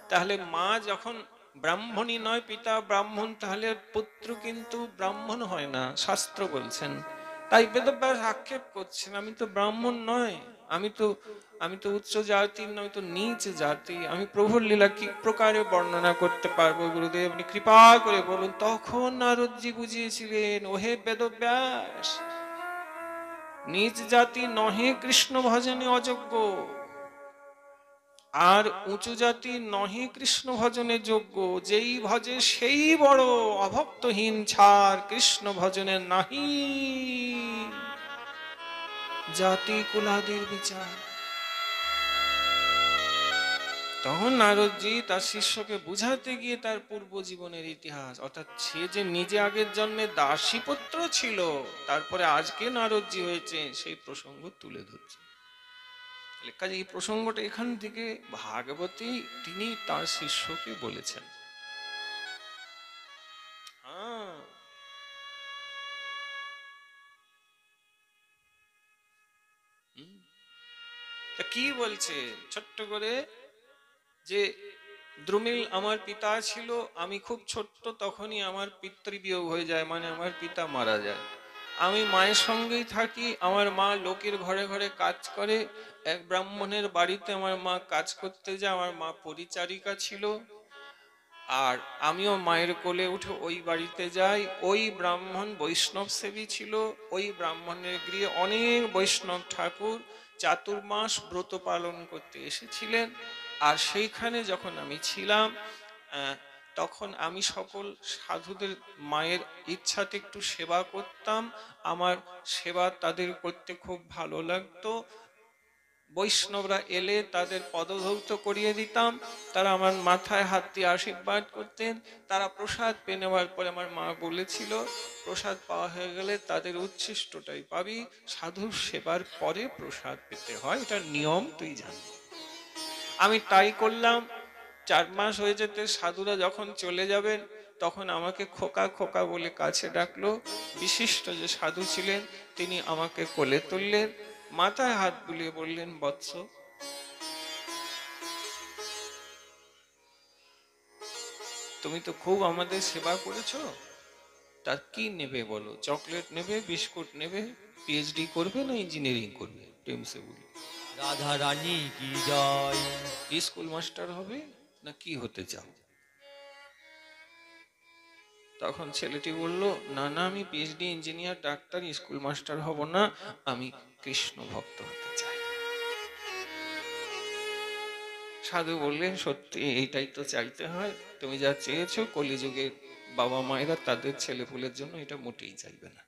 তাহলে মা যখন ব্রাহ্মণী নয়, পিতা ব্রাহ্মণ, তাহলে পুত্র কিন্তু ব্রাহ্মণ হয় না, শাস্ত্র বলছেন। তাই বেদব্যাস আক্ষেপ করছেন, আমি তো ব্রাহ্মণ নয়, আমি তো উচ্চ জাতির নয়, তো নিচ জাতি, আমি প্রভুর লীলা কি প্রকারে বর্ণনা করতে পারবো? গুরুদেব আপনি কৃপা করে বলুন। তখন নারদজি বুঝিয়েছিলেন, ওহে বেদব্যাস, নিজ জাতি নহে কৃষ্ণ ভজনে অযোগ্য, আর উঁচু জাতি নহে কৃষ্ণ ভজনে যোগ্য, যেই ভজে সেই বড়, অভক্তহীন ছাড় কৃষ্ণ ভজনে নাহি জাতি কুলাদির বিচার। তখন নারদজি তার শিষ্যকে বুঝাতে গিয়ে তার পূর্ব জীবনের ইতিহাস, অর্থাৎ সে যে নিজে আগের জন্মে দাসীপুত্র ছিল, তারপরে আজকে নারদজি হয়েছে, সেই প্রসঙ্গ তুলে ধরছে। কাজে এই প্রসঙ্গটা এখান থেকে ভাগবতী তিনি তার শিষ্যকে বলেছেন। কি বলছে ছোট্ট করে, যে দ্রুমিল আমার পিতা ছিল, আমি খুব ছোট্ট তখনই আমার পিতৃবিয়োগ হয়ে যায়, মানে আমার পিতা মারা যায়। আমি মায়ের সঙ্গেই থাকি। আমার মা লোকের ঘরে ঘরে কাজ করে। এক ব্রাহ্মণের বাড়িতে আমার মা কাজ করতে যায়। আমার মা পরিচারিকা ছিল। আর আমিও মায়ের কোলে উঠে ওই বাড়িতে যাই। ওই ব্রাহ্মণ বৈষ্ণব সেবী ছিল। ওই ব্রাহ্মণের গৃহে অনেক বৈষ্ণব ঠাকুর চাতুর্মাস ব্রত পালন করতে এসেছিলেন। আর সেইখানে যখন আমি ছিলাম, তখন আমি সকল সাধুদের মায়ের ইচ্ছাতে একটু সেবা করতাম। আমার সেবা তাদের করতে খুব ভালো লাগতো। বৈষ্ণবরা এলে তাদের পদধৌত করিয়ে দিতাম। তারা আমার মাথায় হাত দিয়ে আশীর্বাদ করতেন। তারা প্রসাদ পেয়ে নেওয়ার পরে আমার মা বলেছিল, প্রসাদ পাওয়া হয়ে গেলে তাদের উচ্ছিষ্টটাই পাবি, সাধুর সেবার পরে প্রসাদ পেতে হয়, এটা নিয়ম, তুই জানি। আমি তাই করলাম। 4 মাস হয়ে যেতে সাধুরা যখন চলে যাবেন, তখন আমাকে খোকা খোকা বলে কাছে ডাকলো। বিশিষ্ট যে সাধু ছিলেন তিনি আমাকে কোলে তুললেন, মাথায় হাত বুলিয়ে বললেন, বৎস, তুমি তো খুব আমাদের সেবা করেছো, তার কি নেবে বলো? চকলেট নেবে, বিস্কুট নেবে, পিএইচডি করবে না ইঞ্জিনিয়ারিং করবে? টেমসে বলি, রাধা রানী কি জয়। স্কুল মাস্টার হবে না কি হতে চাও? তখন ছেলেটি বলল, না না, আমি PhD, engineer, doctor, school master হব না, আমি কৃষ্ণ ভক্ত হতে চাই। সাধু বললেন, সত্যি এইটাই তো চাইতে হয়। তুমি যা চেয়েছো কলিযুগের বাবা মায়েরা তাদের ছেলেপুলের জন্য এটা মোটেই চাইবে না।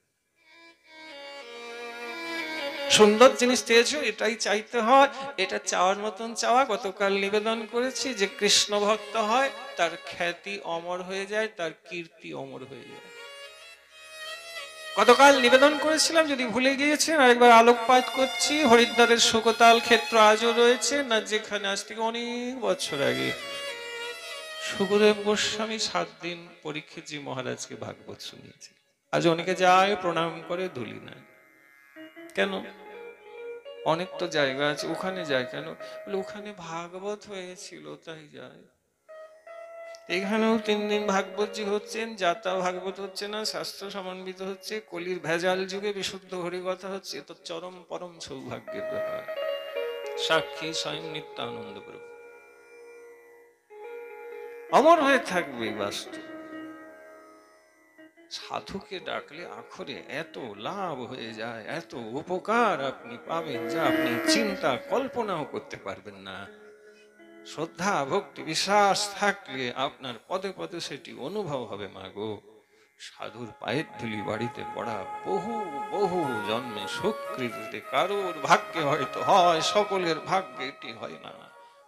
সুন্দর জিনিস চেয়েছো, এটাই চাইতে হয়। এটা চাওয়ার মতন চাওয়া। গতকাল নিবেদন করেছি যে কৃষ্ণ ভক্ত হয়, তার খ্যাতি অমর হয়ে যায়, তার কীর্তি অমর হয়ে যায়। গতকাল নিবেদন করেছিলাম, যদি ভুলে গিয়েছেন আরেকবার আলোকপাত করছি। হরিদ্বারের শোকতাল ক্ষেত্র আজও রয়েছে না, যেখানে আজ থেকে অনেক বছর আগে সুখদেব গোস্বামী 7 দিন পরীক্ষিতজি মহারাজকে ভাগবত শুনিয়েছে। আজ অনেকে যায়, প্রণাম করে, ধুলি নেয়। কেন? অনেক তো জায়গা আছে, ওখানে যায় কেন? ওখানে ভাগবত হয়েছিল তাই যায়। এখানেও 3 দিন ভাগবতজি হচ্ছেন, যাতা ভাগবত হচ্ছে না, শাস্ত্র সমন্বিত হচ্ছে, কলির ভেজাল যুগে বিশুদ্ধ হরিকথা হচ্ছে। তো চরম পরম সৌভাগ্যের ব্যাপার। সাক্ষী স্বয়ং নিত্যানন্দ প্রভু অমর হয়ে থাকবে এই বাস্তু। সাধুকে ডাকলে আখরে এত লাভ হয়ে যায়, এত উপকার আপনি পাবেন যা আপনি চিন্তা কল্পনাও করতে পারবেন না। শ্রদ্ধা ভক্তি বিশ্বাস থাকলে আপনার পদে পদে সেটি অনুভব হবে। মাগো, সাধুর পায়ের ধুলি বাড়িতে পড়া বহু বহু জন্মে সুকৃতিতে কারোর ভাগ্যে হয়তো হয়, সকলের ভাগ্যে এটি হয় না।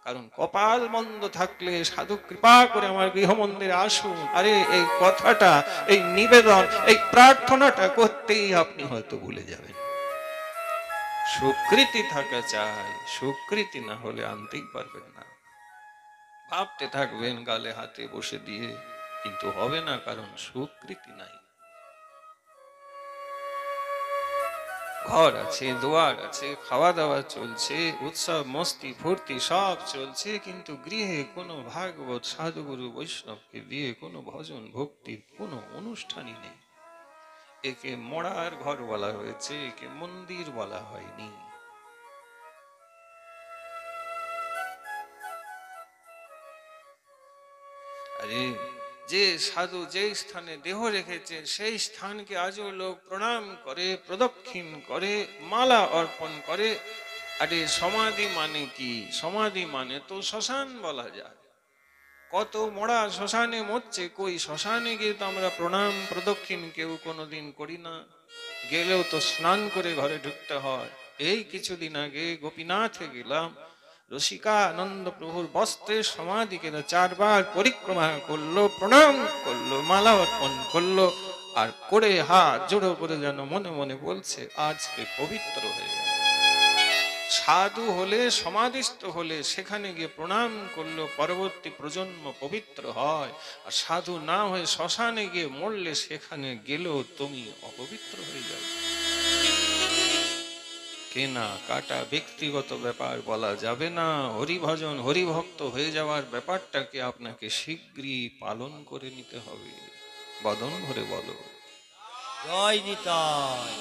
কারণ কপাল মন্দ থাকলে সাধু কৃপা করে আমার গৃহমন্দিরে আসুন, আরে এই কথাটা, এই নিবেদন, এই প্রার্থনাটা করতেই আপনি হয়তো ভুলে যাবেন। সুকৃতি থাকা চাই, সুকৃতি না হলে আনতেই পারবেন না। ভাবতে থাকবেন গালে হাতে বসে দিয়ে, কিন্তু হবে না, কারণ সুকৃতি নাই। ঘর আছে, দুয়ার আছে, খাওয়া দাওয়া চলছে, উৎসব মস্তি ফুর্তি সব চলছে, কিন্তু গৃহে কোনো ভাগবত সাধুগুরু বৈষ্ণবকে দিয়ে কোনো ভজন ভক্তির কোনো অনুষ্ঠানই নেই। একে মড়ার ঘর বলা হয়েছে, একে মন্দির বলা হয়নি। আরে যে সাধু যে স্থানে দেহ রেখেছেন সেই স্থানকে আজও লোক প্রণাম করে, প্রদক্ষিণ করে, মালা অর্পণ করে। আরে সমাধি মানে কি? সমাধি মানে তো শ্মশান বলা যায়। কত মরা শ্মশানে মরছে, কই শ্মশানে গিয়ে তো আমরা প্রণাম প্রদক্ষিণ কেউ কোনোদিন করি না। গেলেও তো স্নান করে ঘরে ঢুকতে হয়। এই কিছুদিন আগে গোপীনাথে গেলাম, রসিকানন্দ প্রভুর বস্ত্রে সমাধিকে 4 বার পরিক্রমা করলো, প্রণাম করলো, মালা অর্পণ করলো, আর করে হাত জোড়ো করে যেন মনে মনে বলছে আজকে পবিত্র হয়ে গেল। সাধু হলে, সমাধিস্থ হলে সেখানে গিয়ে প্রণাম করলো, পরবর্তী প্রজন্ম পবিত্র হয়। আর সাধু না হয়ে শ্মশানে গিয়ে মরলে সেখানে গেলেও তুমি অপবিত্র হয়ে যাবে। কেনা কাটা ব্যক্তিগত ব্যাপার বলা যাবে না। হরিভজন হরিভক্ত হয়ে যাওয়ার ব্যাপারটাকে আপনাকে শীঘ্রই পালন করে নিতে হবে। বদন ভরে বলো, জয় নিতাই,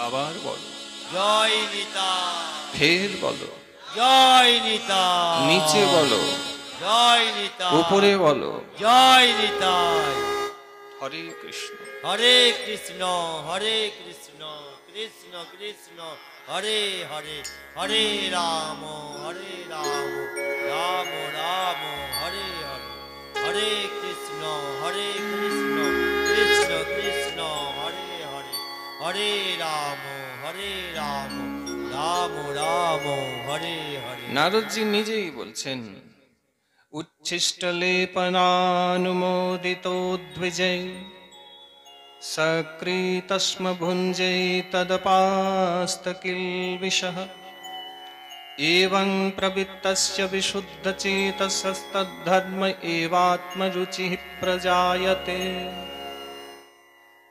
আবার বলো, জয় নিতাই, ফের বলো, জয় নিতাই, নিচে বলো, জয় নিতাই, উপরে বলো। জয় নিতাই। হরে কৃষ্ণ, হরে কৃষ্ণ, হরে কৃষ্ণ, কৃষ্ণ কৃষ্ণ হরে হরে, হরে রাম, হরে রাম, রাম রাম হরে হরে, হরে কৃষ্ণ, হরে কৃষ্ণ, কৃষ্ণ কৃষ্ণ হরে হরে, হরে রাম, হরে রাম, রাম রাম হরে হরে। নারদজি নিজেই বলছেন, উচ্ছিষ্টলেপনানুমোদিতো দ্বিজৈ সক্রীতস্ম ভুঞ্জে তদপাস্তকিলবিষঃ এবং প্রবৃত্তস্য বিশুদ্ধচেতসস্তদ্ধর্ম এবাত্মরুচিঃ প্রজায়তে।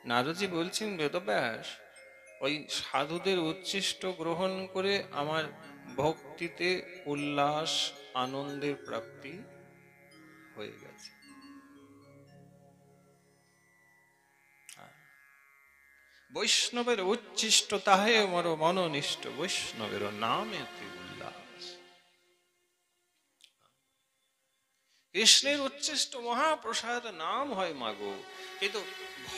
নারদজি বলছেন, বেদব্যাস ওই সাধুদের উচ্ছিষ্ট গ্রহণ করে আমার ভক্তিতে উল্লাস আনন্দের প্রাপ্তি হয়ে গেছে। বৈষ্ণবের উচ্ছিষ্ট তাহে মর মননিষ্ঠ, বৈষ্ণবের নামেতে উল্লাস। কৃষ্ণের উচ্ছিষ্ট মহাপ্রসাদ নাম হয় মাগো, কিন্তু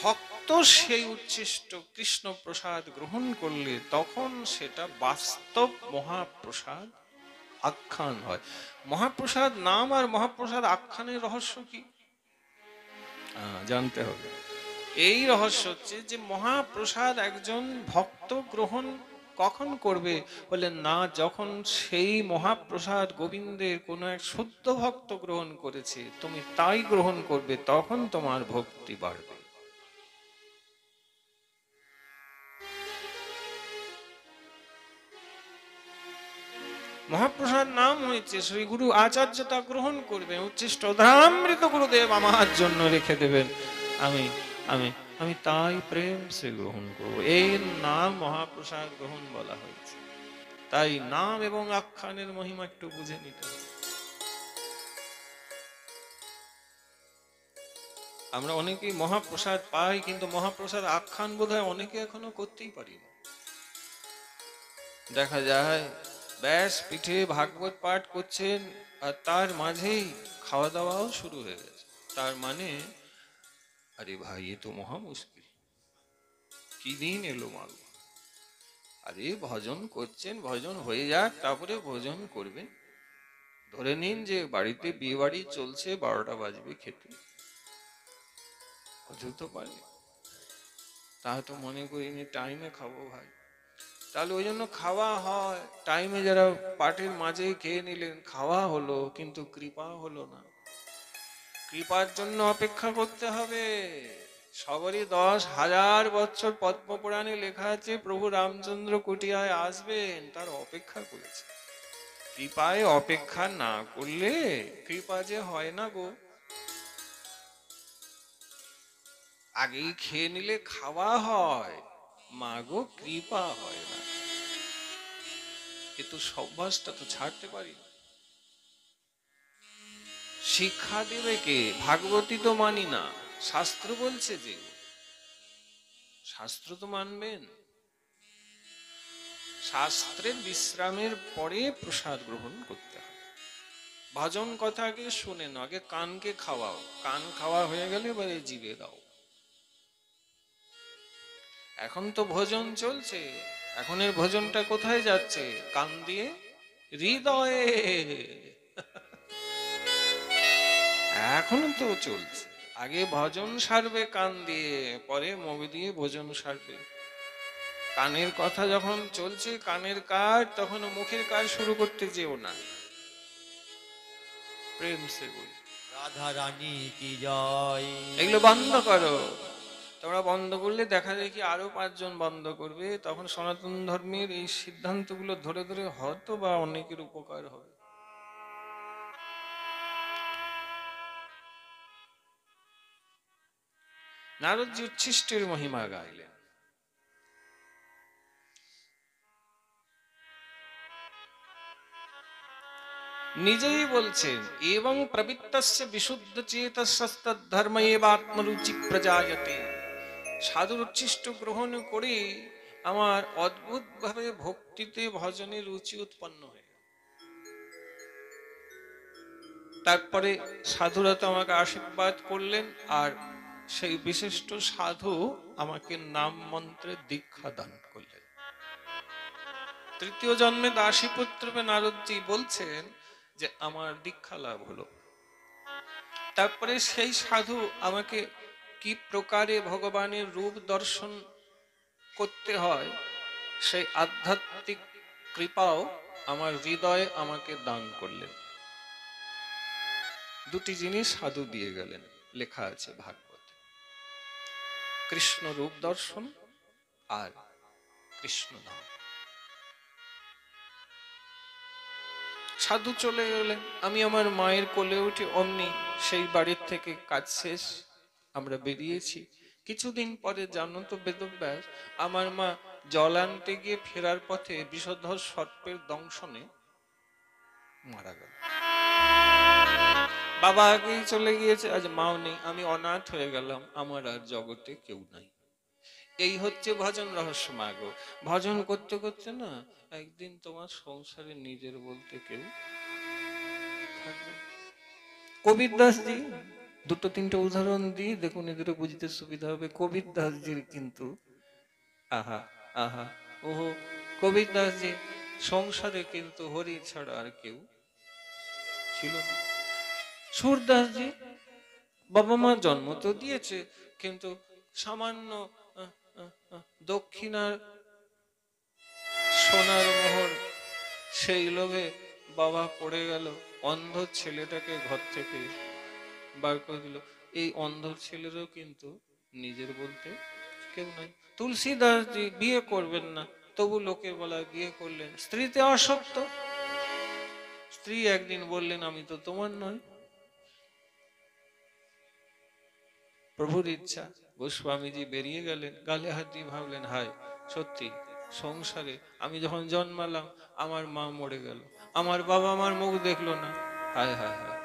ভক্ত সেই উচ্ছিষ্ট কৃষ্ণ প্রসাদ গ্রহণ করলে তখন সেটা বাস্তব মহাপ্রসাদ আখ্যান হয়। মহাপ্রসাদ নাম আর মহাপ্রসাদ আখ্যানের রহস্য কি জানতে হবে। এই রহস্য হচ্ছে যে মহাপ্রসাদ একজন ভক্ত গ্রহণ কখন করবে বলে না, যখন সেই মহাপ্রসাদ গোবিন্দের কোন এক শুদ্ধ ভক্ত গ্রহণ করেছে, তুমি তাই গ্রহণ করবে, তখন তোমার ভক্তি বাড়বে। মহাপ্রসাদ নাম হয়েছে, শ্রী গুরু আচার্য তা গ্রহণ করবেন, উচ্ছিষ্ট অধরামৃত গুরুদেব আমার জন্য রেখে দেবেন, আমি আমি আমি তাই প্রেম সে গ্রহণ করবো। এই নাম মহাপ্রসাদ গ্রহণ বলা হয়েছে। তাই নাম এবং আখ্যানের মহিমা একটু বুঝে নিতে হবে। আমরা অনেকেই মহাপ্রসাদ পাই, কিন্তু মহাপ্রসাদ আখ্যান বোধহয় অনেকে এখনো করতেই পারি না। দেখা যায় ব্যাস পিঠে ভাগবত পাঠ করছেন আর তার মাঝেই খাওয়া দাওয়াও শুরু হয়ে গেছে। তার মানে আরে ভাই, এ তো মহা মুশকিল, কি দিন এলো মাগো। আরে ভজন করছেন, ভজন হয়ে যাক, তারপরে ভোজন করবেন। ধরে নিন যে বাড়িতে বিয়ে বাড়ি চলছে, 12টা বাজবে খেতে, হতে পারে। তা তো মনে করিনি টাইমে খাবো ভাই, তাহলে ওই জন্য খাওয়া হয় টাইমে। যারা পাটের মাঝে খেয়ে নিলেন, খাওয়া হলো কিন্তু কৃপা হলো না। কৃপার জন্য অপেক্ষা করতে হবে। সবারই 10,000 বছর পদ্মপুরাণে লেখা আছে প্রভু রামচন্দ্র কুটিয়ায় আসবেন, তার অপেক্ষা করেছে। কৃপায় অপেক্ষা না করলে কৃপা যে হয় না গো। আগেই খেয়ে নিলে খাওয়া হয়, মাগো কৃপা হয় না। কিন্তু সভ্যাসটা তো ছাড়তে পারি না। শিক্ষা দেবে কে? ভাগবতী তো মানি না, শাস্ত্র বলছে যে, শাস্ত্র তো মানবেন। শাস্ত্রের বিশ্রামের পরে প্রসাদ গ্রহণ করতে হবে। ভজন কথা আগে শুনে নাও, আগে কানকে খাওয়াও, কান খাওয়া হয়ে গেলে এবারে জিভে দাও। এখন তো ভোজন চলছে, এখন এর ভোজনটা কোথায় যাচ্ছে? কান দিয়ে হৃদয়ে। এখনো তো চলছে। আগে ভজন সারবে কান দিয়ে, পরে মুখ দিয়ে ভোজন সারবে। কানের কথা যখন চলছে, কানের কাজ, তখন মুখের কাজ শুরু করতে যেও না। প্রেম সে বল, রাধা রানী কি জয়। এগুলো বন্ধ করো। তোমরা বন্ধ করলে দেখা দেখি আরো 5 জন বন্ধ করবে, তখন সনাতন ধর্মের এই সিদ্ধান্তগুলো ধরে ধরে হয়তো বা অনেকের উপকার হবে। নারদজি উচ্ছিষ্টের মহিমা গাইলেন। নিজেই বলছেন, এবং প্রবৃত্তস্য বিশুদ্ধ চেতসস্তদ ধর্ম এব আত্মরুচি প্রজায়তে। সাধুর উচ্ছিষ্ট গ্রহণ করে আমার অদ্ভুত ভাবে ভক্তিতে ভজনে রুচি উৎপন্ন হয়। তারপরে সাধুরা তো আমাকে আশীর্বাদ করলেন, আর সেই বিশিষ্ট সাধু আমাকে নাম মন্ত্রে দীক্ষা দান করলেন। তৃতীয় জন্মে দাসী পুত্র নারদজি বলছেন যে আমার দীক্ষা লাভ হলো। তারপরে সেই সাধু আমাকে কি প্রকারে ভগবানের রূপ দর্শন করতে হয় সেই আধ্যাত্মিক কৃপাও আমার হৃদয়ে আমাকে দান করলেন। দুটি জিনিস সাধু দিয়ে গেলেন, লেখা আছে ভাগবতে, কৃষ্ণ রূপ দর্শন আর কৃষ্ণ নাম। সাধু চলে গেলেন, আমি আমার মায়ের কোলে উঠে অমনি সেই বাড়ির থেকে কাজ শেষ আমরা বেরিয়েছি। কিছুদিন পরে জানো তো বেদব্যাস, আমার মা জল আনতে গিয়ে ফেরার পথে বিষধর সর্পের দংশনে মারা গেল। বাবা আগেই চলে গিয়েছে, আজ মাও নেই, আমি অনাথ হয়ে গেলাম, আমার আর জগতে কেউ নাই। এই হচ্ছে ভজন রহস্য মাগো। ভজন করতে করতে না একদিন তোমার সংসারে নিজের বলতে কেউ থাকবে। কবির দাসজি, দুটো তিনটে উদাহরণ দিই, দেখুন এদেরও বুঝতে সুবিধা হবে। কবির দাসজির কিন্তু আহা আহা ওহো, কবির দাসজি সংসারে কিন্তু হরি ছাড়া আর কেউ ছিল না। সুরদাসজি বাবা মা জন্ম তো দিয়েছে, কিন্তু সামান্য দক্ষিণার সোনার মোহর সেই লোভে বাবা পড়ে গেল, অন্ধ ছেলেটাকে ঘর থেকে বার করে দিল। এই অন্ধ ছেলেরও কিন্তু নিজের বলতে কেউ নাই। তুলসীদাসজি বিয়ে করবেন না, তবু লোকের বলায় বিয়ে করলেন। স্ত্রীতে আসক্ত, স্ত্রী একদিন বললেন আমি তো তোমার নয়। প্রভুর ইচ্ছা, গোস্বামীজি বেরিয়ে গেলেন, গালে হাত দিয়ে ভাবলেন হায় সত্যি সংসারে আমি যখন জন্মালাম আমার মা মরে গেল, আমার বাবা আমার মুখ দেখলো না, হায় হায় হায়,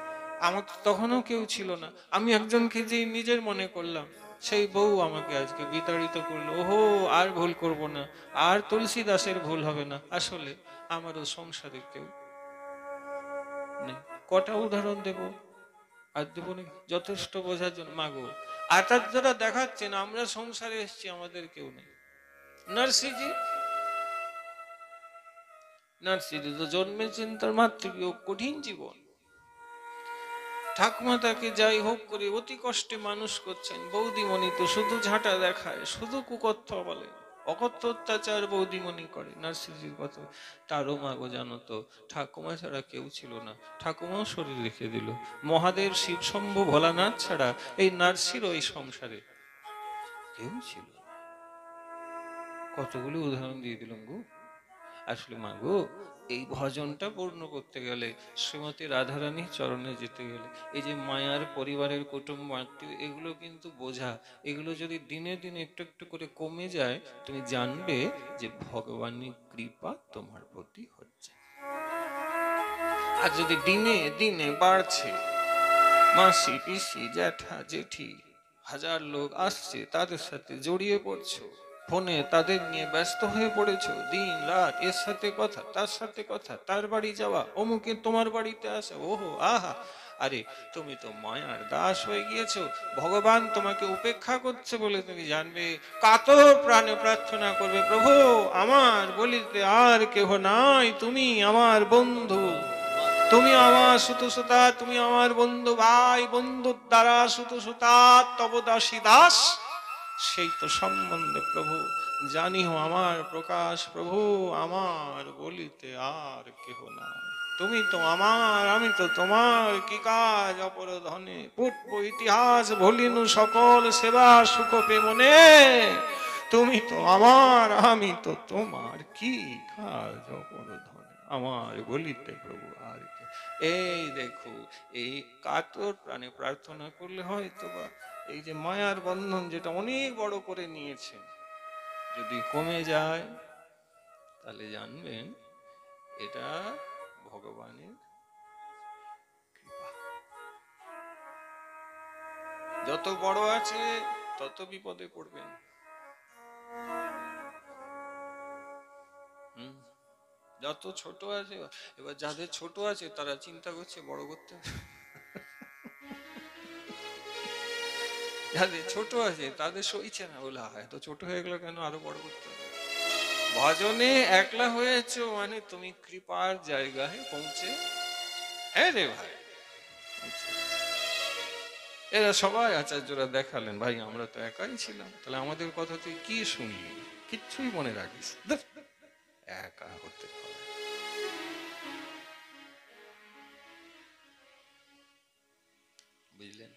আমার তখনও কেউ ছিল না, আমি একজনকে যে নিজের মনে করলাম সেই বউ আমাকে আজকে বিতাড়িত করলো। ওহো, আর ভুল করব না, আর তুলসী দাসের ভুল হবে না, আসলে আমারও সংসারে কেউ নেই। কটা উদাহরণ দেব আর দেব না, যথেষ্ট বোঝার জন্য। মাগো আচার্যরা দেখাচ্ছেন আমরা সংসারে এসেছি, আমাদের কেউ নেই। নার্সিজি, নার্সিজি তো জন্মেছেন তার মাতৃবিয়োগ কঠিন জীবন, ঠাকুমা তাকে যাই হোক করে অতি কষ্টে মানুষ করছেন। বৌদিমণি তো শুধু ঝাঁটা দেখায়, শুধু কুকথা বলে, অকথ্য অত্যাচার বৌদিমণি করে নার্সিজির কথা। তারও মাগো জানো তো ঠাকুমা ছাড়া কেউ ছিল না, ঠাকুমাও শরীর রেখে দিল। মহাদেব শিব শম্ভু ভোলানাথ ছাড়া এই নার্সির ওই সংসারে কেউ ছিল না। কতগুলো উদাহরণ দিয়ে দিলাম গো। আসলে মাগো এই ভজনটা পূর্ণ করতে গেলে, শ্রীমতী রাধারানীর চরণে যেতে গেলে, এই যে মায়ার পরিবারের কুটুম্ব আত্মীয় এগুলো কিন্তু বোঝা, এগুলো যদি দিনে দিনে একটু একটু করে কমে যায়, তুমি জানবে যে ভগবানের কৃপা তোমার প্রতি হচ্ছে। আর যদি দিনে দিনে বাড়ছে, মাসি পিসি জ্যাঠা জেঠি হাজার লোক আসছে, তাদের সাথে জড়িয়ে পড়ছো, ফোনে তাদের নিয়ে ব্যস্ত হয়ে পড়েছো, দিন রাত এর সাথে কথা তার সাথে কথা, তার বাড়ি যাওয়া, অমুকে তোমার বাড়িতে আসা, ওহো আহা, আরে তুমি তো মায়ার দাস হয়ে গিয়েছো। ভগবান তোমাকে উপেক্ষা করছে বলে তুমি জানবে, কাতর প্রাণে প্রার্থনা করবে, প্রভু আমার বলিতে আর কেহ নাই, তুমি আমার বন্ধু, তুমি আমার সুত সুতা, তুমি আমার বন্ধু ভাই, বন্ধুর দ্বারা সুত সুতা তব দাসী দাস, সেই তো সম্বন্ধে প্রভু জানিও আমার প্রকাশ, প্রভু আমার বলিতে আর কেহ নাই, তুমি তো আমার আমি তো তোমার, কি কাজ অপর ধনে পূর্ব ইতিহাস ভুলিনু সকল সেবা সুখ পে মনে, তুমি তো আমার আমি তো তোমার, কি কাজ অপর ধনে আমার বলিতে প্রভু আর কে। এই দেখো, এই কাতর প্রাণে প্রার্থনা করলে হয়তো বা এই যে মায়ার বন্ধন যেটা অনেক বড় করে নিয়েছে যদি কমে যায়, তাহলে জানবেন এটা ভগবানের যত বড় আছে তত বিপদে পড়বেন। যত ছোট আছে, এবার যাদের ছোট আছে তারা চিন্তা করছে বড় করতে। যাদের ছোট আছে তাদের সইছে না, বলে হয় তো ছোট হয়ে গেল কেন, আরো বড় করতে হবে। ভজনে একলা হয়েছ মানে তুমি কৃপার জায়গায় পৌঁছে, হ্যাঁ রে ভাই। এরা সবাই আচার্যরা দেখালেন, ভাই আমরা তো একাই ছিলাম, তাহলে আমাদের কথা তুই কি শুনলি, কিচ্ছুই মনে রাখিস, একা হতে হয়। বুঝলেন?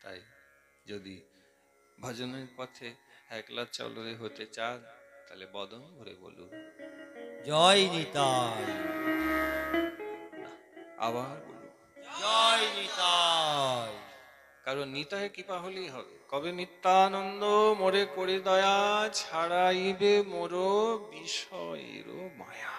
তাই যদি ভজনের পথে একলা চলরে হতে চান, তাহলে বদন ভরে বলুন জয় নিতাই, আবার বলুন জয় নিতাই। কারণ নিতাই কৃপা হলেই হবে। কবে নিত্যানন্দ মোরে করে দয়া, ছাড়াইবে মোর বিষয়ের মায়া,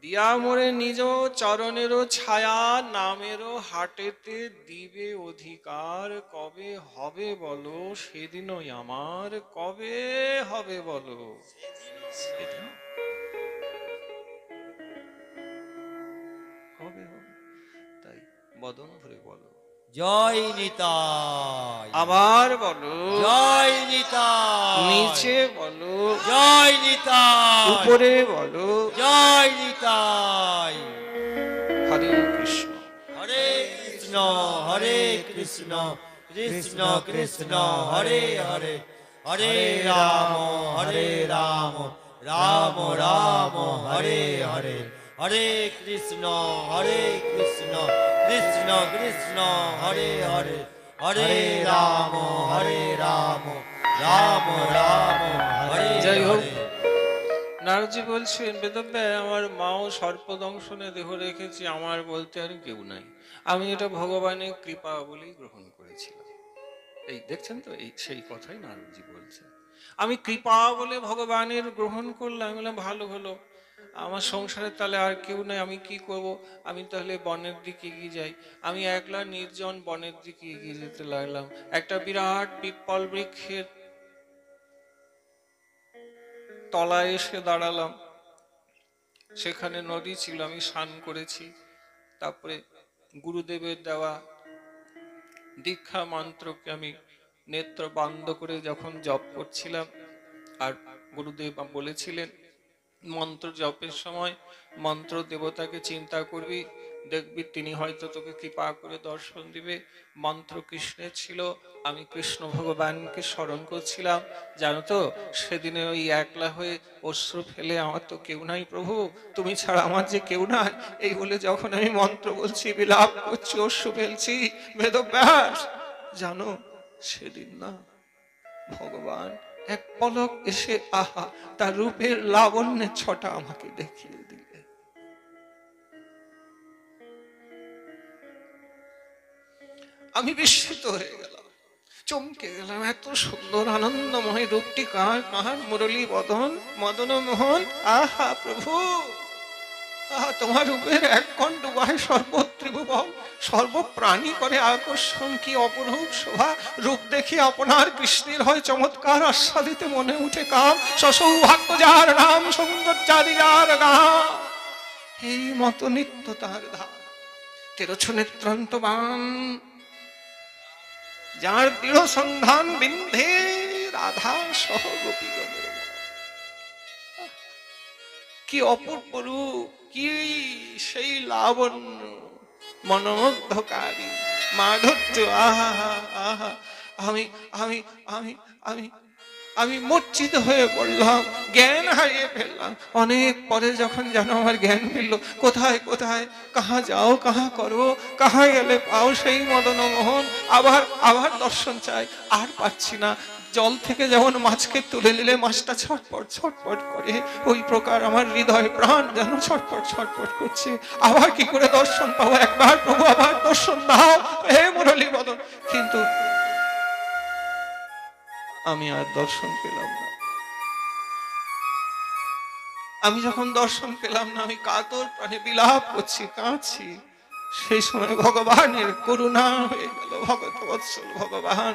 দিয়া মোরে নিজ চরণের ছায়া, নামের হাটেতে দিবে অধিকার। কবে হবে বলো সেদিনই আমার, কবে হবে বলো সেদিন, হবে হবে। তাই বদন ভরে বলো, জয় নিতাই, আবার বলো, জয় নিতাই, নিচে বলো, জয় নিতাই, উপরে বলো, জয় নিতাই। হরে কৃষ্ণ হরে কৃষ্ণ, হরে কৃষ্ণ, কৃষ্ণ কৃষ্ণ হরে হরে, হরে রাম, হরে রাম, রাম রাম হরে হরে, হরে কৃষ্ণ, হরে কৃষ্ণ, কৃষ্ণ কৃষ্ণ হরে হরে, হরে রাম, হরে রাম, রাম রাম হরে যাই হোক, হরে। নারদজি বলছেন, বেদব্যাস আমার মাও সর্পদংশনে দেহ রেখেছি, আমার বলতে আর কেউ নাই, আমি এটা ভগবানের কৃপা বলেই গ্রহণ করেছিলাম। এই দেখছেন তো, এই সেই কথাই নারদজি বলছেন, আমি কৃপা বলে ভগবানের গ্রহণ করলাম। আমি বললাম ভালো হলো, আমার সংসারে তাহলে আর কেউ নাই, আমি কি করব, আমি তাহলে বনের দিকে এগিয়ে যাই। আমি একলা নির্জন বনের দিকে এগিয়ে যেতে লাগলাম। একটা বিরাট পিপল বৃক্ষের তলায় এসে দাঁড়ালাম, সেখানে নদী ছিল, আমি স্নান করেছি। তারপরে গুরুদেবের দেওয়া দীক্ষা মন্ত্রকে আমি নেত্র বন্ধ করে যখন জপ করছিলাম, আর গুরুদেব বলেছিলেন মন্ত্র জপের সময় মন্ত্র দেবতাকে চিন্তা করবি, দেখবি তিনি হয়তো তোকে কৃপা করে দর্শন দিবে। মন্ত্র কৃষ্ণের ছিল, আমি কৃষ্ণ ভগবানকে স্মরণ করছিলাম। জানো তো, সেদিনে ওই একলা হয়ে অশ্রু ফেলে, আমার তো কেউ নাই প্রভু, তুমি ছাড়া আমার যে কেউ নাই, এই বলে যখন আমি মন্ত্র বলছি, বিলাপ করছি, অশ্রু ফেলছি, বেদব্যাস জানো সেদিন না ভগবান এক পলক এসে আহা তার রূপের লাবণ্যের ছটা আমাকে দেখিয়ে দিলে। আমি বিস্মিত হয়ে গেলাম, চমকে গেলাম, এত সুন্দর আনন্দময় রূপটি কার, কার মুরলী বদন মদন মোহন, আহা প্রভু, আহা তোমার রূপের এক খণ্ড বাহে সর্বত্রিভুবন, সর্বপ্রাণী করে আকর্ষণ, কি অপরূপ শোভা, রূপ দেখে আপনার কৃষ্ণের হয় চমৎকার, আস্বাদিতে মনে উঠে কাম, সসৌভাগ্য যার নাম, সৌন্দর্যাদি যার গাম, এই মত নিত্য তার ধাম, তেরোছ নেত্রান্তবান, যার দৃঢ় সন্ধান বিন্ধে রাধা সহ গোপীগণের। কি অপূর্ব রূপ, কি সেই লাবণ্য, মনোমুগ্ধকারী মাধুর্য, আহা আহা, আমি আমি আমি আমি আমি মূর্ছিত হয়ে পড়লাম, জ্ঞান হারিয়ে ফেললাম। অনেক পরে যখন যেন আমার জ্ঞান ফিরল, কোথায় কোথায়, কাহা যাও, কাহা করো, কাহা গেলে পাও সেই মদন মোহন, আবার আবার দর্শন চাই, আর পাচ্ছি না। জল থেকে যেমন মাছকে তুলে নিলে মাছটা ছটপট ছটপট করে, ওই প্রকার আমার হৃদয় প্রাণ যেন ছটপট ছটপট করছে। আবার কি করে দর্শন পাবো, একবার প্রভু আবার দর্শন দাও হে মুরলী বদন। কিন্তু আমি আর দর্শন পেলাম না। আমি যখন দর্শন পেলাম না, আমি কাতর প্রাণে বিলাপ করছি, কাঁদছি। সেই সময় ভগবানের করুণা হয়ে গেল, ভগত বৎসল ভগবান